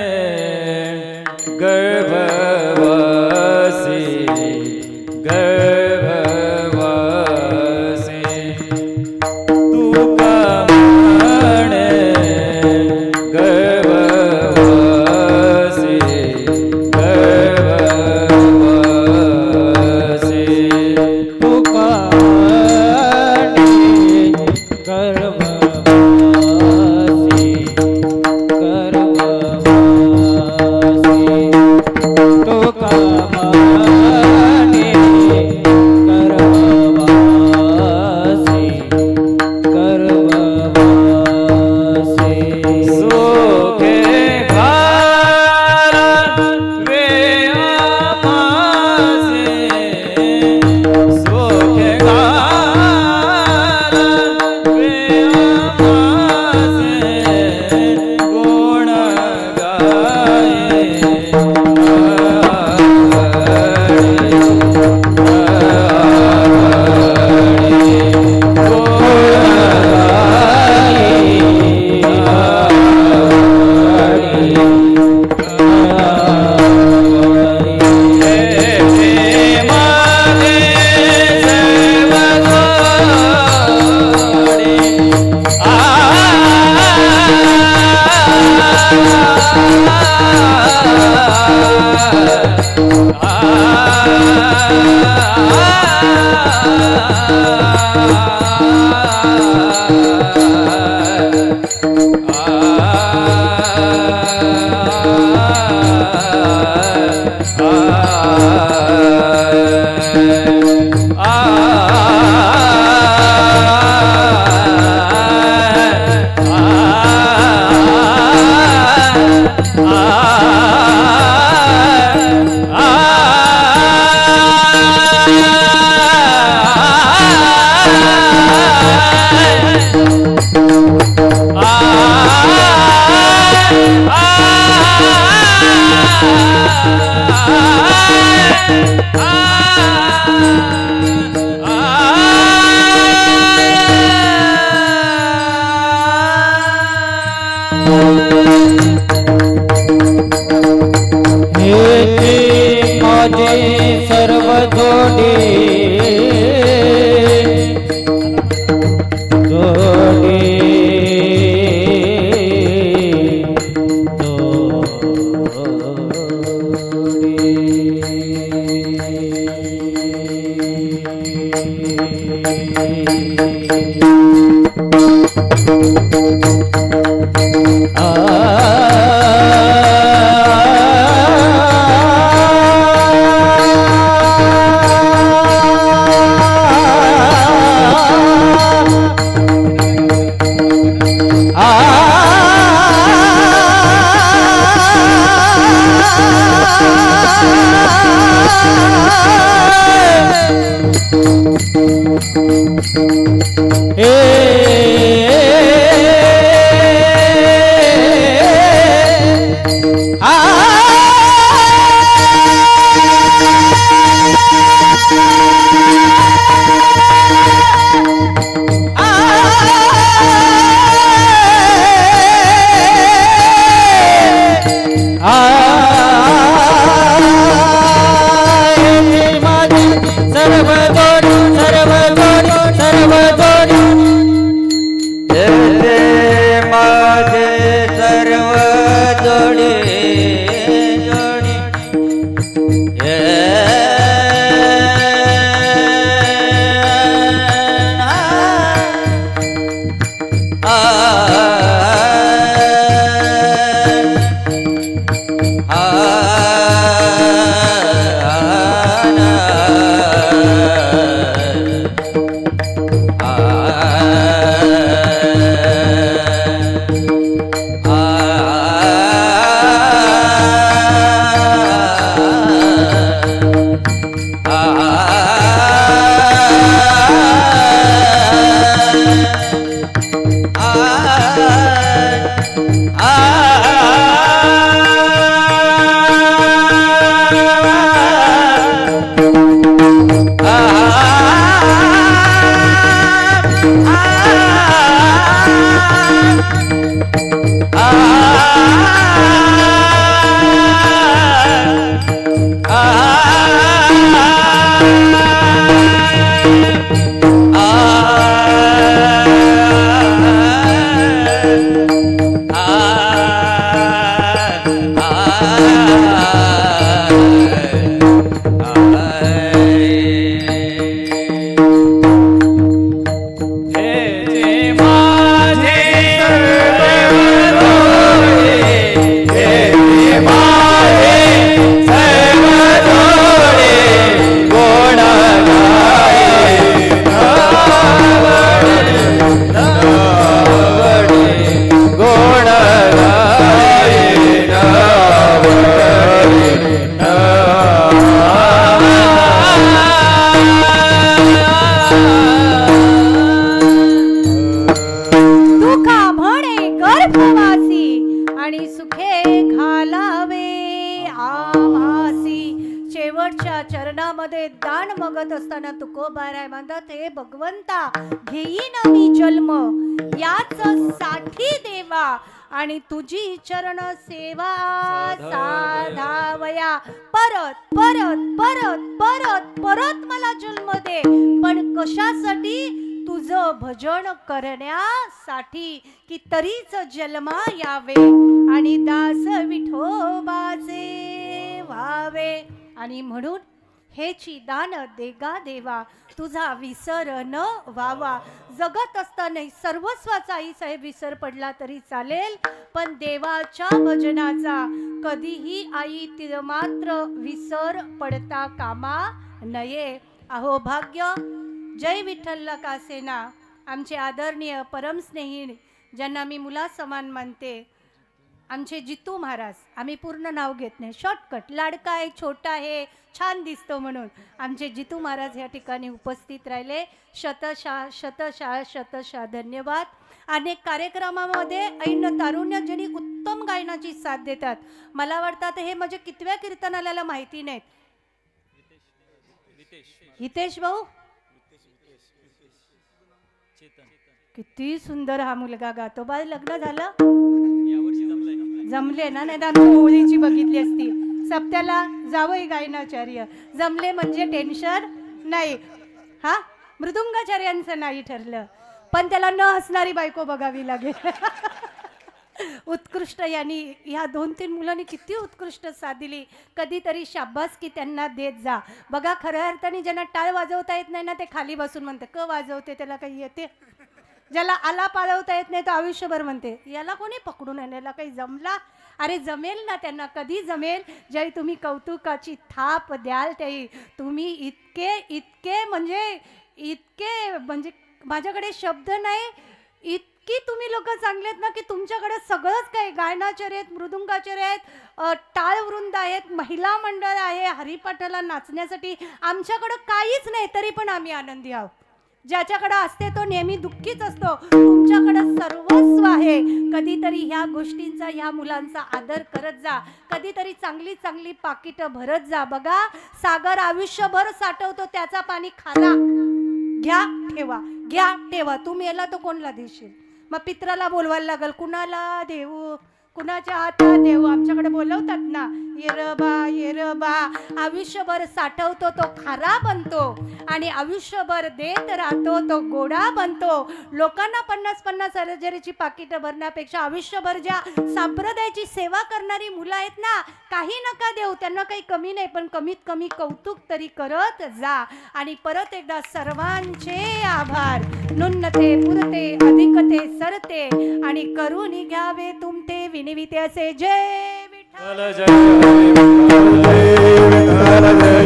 गर्भवासी, गर्भवासी, तुका म्हणे गर्भवासी, गर्भवासी, तुका म्हणे गर्भवासी, गर्भवासी, हे माझे सर्व जोडे चरणामध्ये दान मागत असताना तुकोबाराय म्हणतात, हे भगवंता घेईन मी जन्म याच साठी देवा, आणि तुझी चरण सेवा साधावया, परत परत परत परत परत मला जन्म दे, पण कशासाठी? तुझं भजन करण्यासाठी, की तरीच जन्मा यावे आणि दास विठोबाचे व्हावे. आणि म्हणून हेची दान देगा देवा, तुझा विसर न व्हावा. जगत असताना सर्वस्वाचाही साहेब विसर पडला तरी चालेल, पण देवाच्या भजनाचा कधीही आई तिर मात्र विसर पडता कामा नये. अहो भाग्य. जय विठ्ठल कासेना. आमचे आदरणीय परमस्नेही, ज्यांना मी मुलासमान मानते, आमचे जितू महाराज. आम्ही पूर्ण नाव घेत नाही, शॉर्टकट, लाडका आहे, छोटा आहे, छान दिसतो म्हणून आमचे जितू महाराज या ठिकाणी उपस्थित राहिले. शतशः शतशः शतशः धन्यवाद. अनेक कार्यक्रमामध्ये ऐन तारुण्य ज्यांनी उत्तम गायनाची साथ देतात. मला वाटतं हे म्हणजे कितव्या कीर्तनाला माहिती नाहीत. हितेश भाऊ, किती सुंदर हा मुलगा गातो. बा लग्न झालं, जमले ना, नाही तर होळीची बघितली असती. सप्त्याला जावई गायनाचार्य जमले म्हणजे टेन्शन नाही. हा मृदुंगाचार्यांचं नाही ठरलं, पण त्याला न हसणारी बायको बघावी लागेल. उत्कृष्ट यांनी ह्या 2-3 मुलांनी किती उत्कृष्ट साथ दिली. कधीतरी शाबासकी त्यांना देत जा. बघा, खऱ्या अर्थाने ज्यांना टाळ वाजवता येत नाही ना, ते खाली बसून म्हणते क वाजवते, त्याला काही येते. ज्याला आला पाळवता येत नाही तो आयुष्यभर म्हणते याला कोणी पकडून आणायला, काही जमला. अरे जमेल ना, त्यांना कधी जमेल. ज्याही तुम्ही कौतुकाची थाप द्याल त्याही तुम्ही इतके म्हणजे माझ्याकडे शब्द नाही, इतकी तुम्ही लोक चांगलेत ना की तुमच्याकडे सगळंच काही गायनाचार्य आहेत, मृदुंगाचार्य आहेत, टाळ वृंद आहेत, महिला मंडळ आहे, हरिपाठाला नाचण्यासाठी. आमच्याकडं काहीच नाही तरी पण आम्ही आनंदी आहोत. ज्याच्याकडे असते तो नेहमी दुःखीच असतो. तुमच्याकडे सर्वस्व आहे. कधीतरी ह्या गोष्टींचा, ह्या मुलांचा आदर करत जा. कधीतरी चांगली चांगली पाकिटं भरत जा. बघा, सागर आयुष्यभर साठवतो, त्याचा पाणी खाला. घ्या ठेवा, घ्या ठेवा. तुम्ही याला तो कोणला देशील? मग पित्राला बोलवायला लागल, कुणाला देऊ, कुणाच्या हातात देऊ. आमच्याकडे बोलवतात ना, येरबा. आयुष्यभर साठवतो तो खारा बनतो आणि आयुष्यभर देत राहतो तो गोडा बनतो. लोकांना 50-50 हजाराची पाकिटं भरण्यापेक्षा आयुष्यभर ज्या संप्रदायाची सेवा करणारी मुलं आहेत ना, काही नका देऊ, त्यांना काही कमी नाही, पण कमीत कमी कौतुक तरी करत जा. आणि परत एकदा सर्वांचे आभार. नुन्नते पुरते अधिकते सरते आणि करून घ्यावे तुमते विनिविते असे. जय विठ्ठल. जय विठ्ठल, जय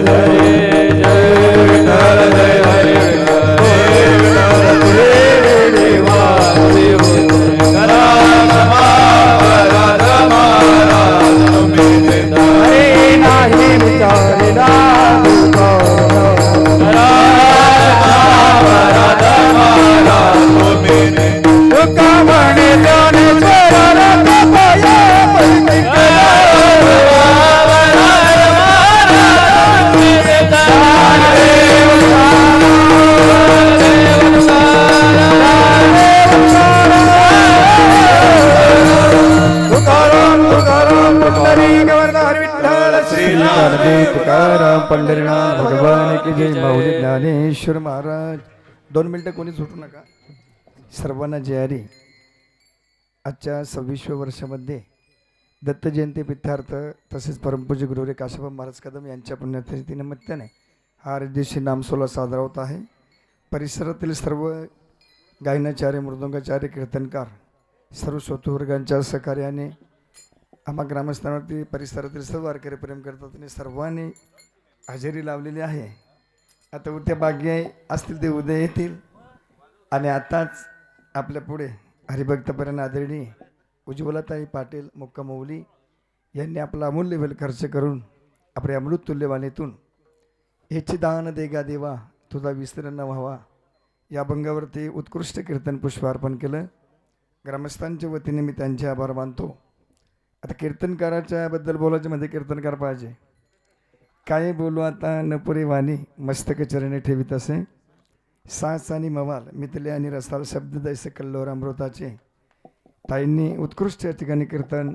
विठ्ठल, जय हरी नाही विचारिला तुका म्हणे ज्ञानेश्वराला कपाया तुकाराम पंढरीनाथ भगवान की जय. माऊली ज्ञानेश्वर महाराज. 2 मिनिटं कोणी सुटू नका. सर्वांना जयारी. आजच्या 26व्या वर्षामध्ये दत्त जयंती प्रित्यार्थ तसेच परमपूज्य गुरुवरे काशीबाबा महाराज कदम यांच्या पुण्यतिथी निमित्ताने हा दिवशी नामसोहळा साजरा होत आहे. परिसरातील सर्व गायनाचार्य, मृदुंगाचार्य, कीर्तनकार, सर्व श्रोतृवर्गांच्या सहकार्याने आम्हा ग्रामस्थांवरती परिसरातील सर्व वारकरी प्रेम करतात आणि सर्वांनी हजेरी लावलेली आहे. आता उद्या भाग्य असतील ते उद्या येतील. आणि आताच आपल्या पुढे हरिभक्तपर्यंत आदरणीय उज्ज्वलाताई पाटील मुक्कामौली यांनी आपला अमूल्य वेळ खर्च करून आपल्या अमृततुल्य वाणीतून हेची दान देगा देवा तुझा विसर न व्हावा या भंगावरती उत्कृष्ट कीर्तन पुष्प अर्पण केलं. ग्रामस्थांच्या वतीने मी त्यांचे आभार मानतो. आता कीर्तनकाराच्या बद्दल बोलायचे मध्ये कीर्तनकार पाहिजे. काय बोलू आता, नपुरी वाणी मस्तक चरणे ठेवीत असे. सास आणि मवाल मिथले आणि रसाल शब्द दैसे कल्लोर अमृताचे. ताईंनी उत्कृष्ट या ठिकाणी कीर्तन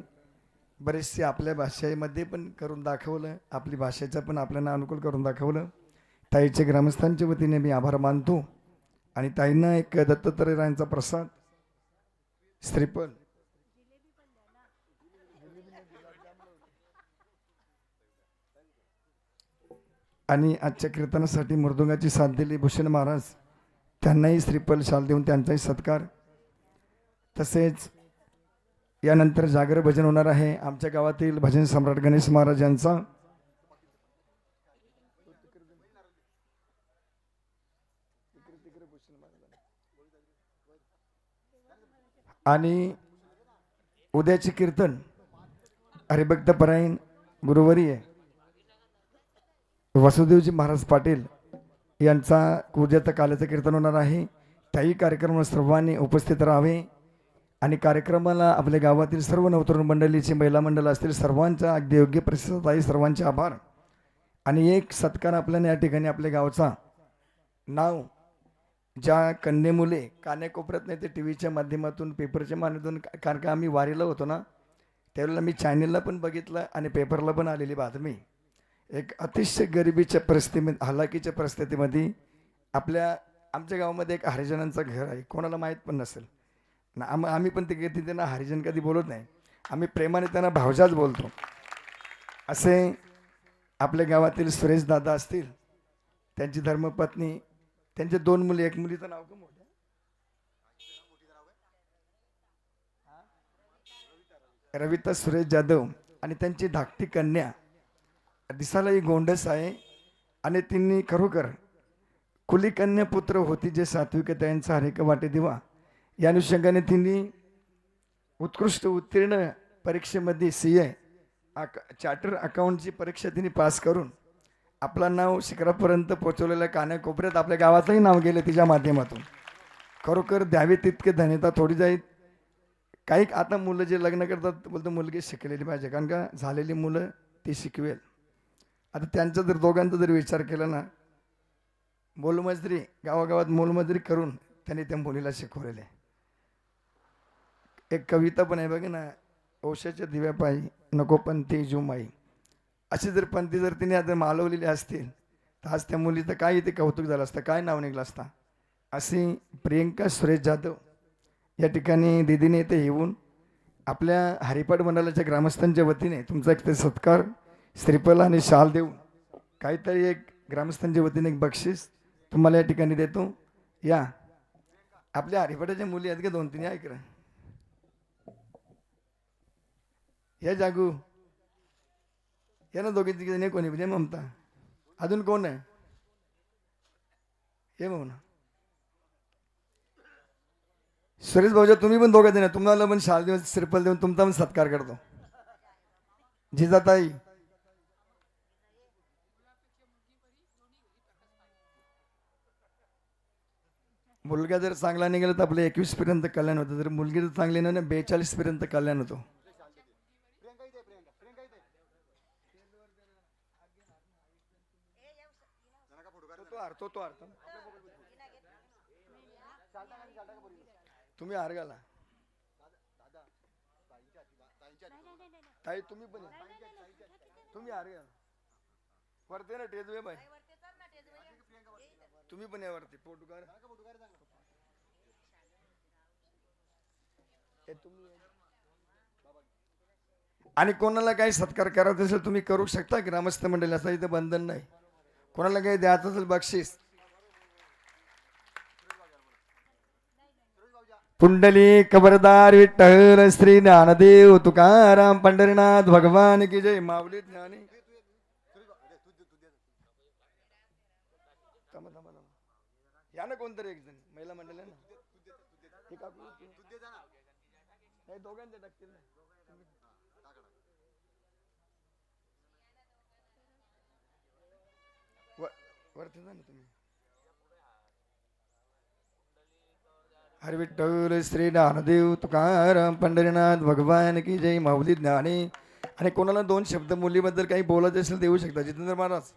बरेचसे आपल्या भाषेमध्ये पण करून दाखवलं, आपली भाषेचं पण आपल्याला अनुकूल करून दाखवलं. ताईचे ग्रामस्थांच्या वतीने मी आभार मानतो. आणि ताईंना एक दत्तात्रयाचा प्रसाद श्रीफळ आणि आजच्या कीर्तनासाठी मृदुंगाची साथ दिली भूषण महाराज, त्यांनाही श्रीफळ शाल देऊन त्यांचाही सत्कार. तसेच यानंतर जागर भजन होणार आहे आमच्या गावातील भजन सम्राट गणेश महाराज यांचा. आणि उद्याचे कीर्तन हरिभक्त परायण गुरुवर्य वासुदेवजी महाराज पाटील यांचा उद्याचं काल्याचं कीर्तन होणार आहे. त्याही कार्यक्रमात सर्वांनी उपस्थित राहावे. आणि कार्यक्रमाला आपल्या गावातील सर्व नवतरुण मंडळीचे महिला मंडळ असतील सर्वांचा अगदी योग्य प्रतिसाद आहे. सर्वांचे आभार. आणि एक सत्कार आपल्याला या ठिकाणी आपल्या गावचा नाव ज्या कन्ये मुले कान्याकोपऱ्यात नाही ते टी व्हीच्या माध्यमातून पेपरच्या माध्यमातून कारण का आम्ही वारीला होतो ना त्यावेळेला मी चॅनलला पण बघितलं आणि पेपरला पण आलेली बातमी. एक अतिशय गरिबीच्या परिस्थितीमध्ये हलाखीच्या परिस्थितीमध्ये आमच्या गावामध्ये एक हरिजनांचं घर आहे. कोणाला माहीत पण नसेल ना. आम्ही पण ते त्यांना हरिजन कधी बोलत नाही. आम्ही प्रेमाने त्यांना भावजाच बोलतो. असे आपल्या गावातील सुरेश दादा असतील त्यांची धर्मपत्नी त्यांचे 2 मुली एक मुलीचं नाव का मोठं रविता सुरेश जाधव आणि त्यांची धाकटी कन्या दिसालाही गोंडस आहे आणि तिने खरोखर कुली कन्या पुत्र होती जे सात्विक त्यांचा हरेक वाटे दिवा या अनुषंगाने तिने उत्कृष्ट उत्तीर्ण परीक्षेमध्ये CA चार्टर अकाउंटची परीक्षा तिने पास करून आपलं नाव शिखरापर्यंत पोहोचवलेल्या कान्याकोपऱ्यात आपल्या गावाचंही नाव गेलं तिच्या माध्यमातून. खरोखर द्यावे तितके धन्यता थोडी जाईल. काही आता मुलं जे लग्न करतात बोलतो मुलगी शिकलेली पाहिजे कारण का झालेली मुलं ती शिकवेल. आता त्यांचा जर दोघांचा जर विचार केला ना मोलमजुरी गावागावात मोलमजुरी करून त्यांनी त्या मुलीला शिकवलेले. एक कविता पण आहे बघा ना औषधाच्या दिव्यापायी नको पंथी जुमाई अशी जर पंथी जर तिने आता मालवलेली असतील तर आज त्या मुलीचं काय इथे कौतुक झालं असतं काय नाव निघलं असता. अशी प्रियंका सुरेश जाधव या ठिकाणी दिदीने इथे येऊन आपल्या हरिपाठ मंडळाच्या ग्रामस्थांच्या वतीने तुमचा एक ते सत्कार श्रीफल आणि शाल देऊन काहीतरी एक ग्रामस्थांच्या वतीने एक बक्षीस तुम्हाला या ठिकाणी देतो. या आपल्या हरिपाठाच्या मुली आहेत का 2-3 ऐक या जागू या ना दोघी तिघे कोणी म्हणजे ममता अजून कोण आहे हे म्हणून सुरेश भाऊजा तुम्ही पण दोघं देणार तुम्हाला पण शाल देऊन श्रीफल देऊन तुमचा पण सत्कार करतो. जिजाताई मुलगा जर चांगला निघाला तर आपलं 21 पर्यंत कल्याण होतं. जर मुलगी जर चांगली नाही ना 42 पर्यंत कल्याण होतो. तुम्ही हार घाला ताई तुम्ही पण तुम्ही हार घाला वरते ना टेजवे बाई तुम्ही पण या वरती पोटुकार आणि कोणाला काही सत्कार करायचा असेल तुम्ही करू शकता. ग्रामस्थ मंडळी असं इथं बंधन नाही. कोणाला काही द्यायचं असेल बक्षीस पुंडली खबरदार विठ्ठल श्री ज्ञानदेव तुकाराम पंढरीनाथ भगवान की जय. माऊली ज्ञानी या ना कोणतरी एक जण महिला मंडळ आहे ना दोघांचे टाकतील वरती जा ना तुम्ही. हरी विठ्ठल श्री ज्ञानदेव तुकाराम पंढरीनाथ भगवान की जय. माऊली ज्ञानी. आणि कोणाला 2 शब्द मुलीबद्दल काही बोलायचे असेल देऊ शकता. जितेंद्र महाराज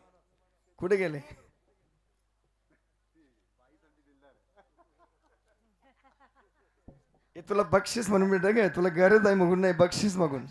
कुठे गेले. हे तुला बक्षीस म्हणून भेट काय तुला गरज आहे मागून नाही बक्षीस मागून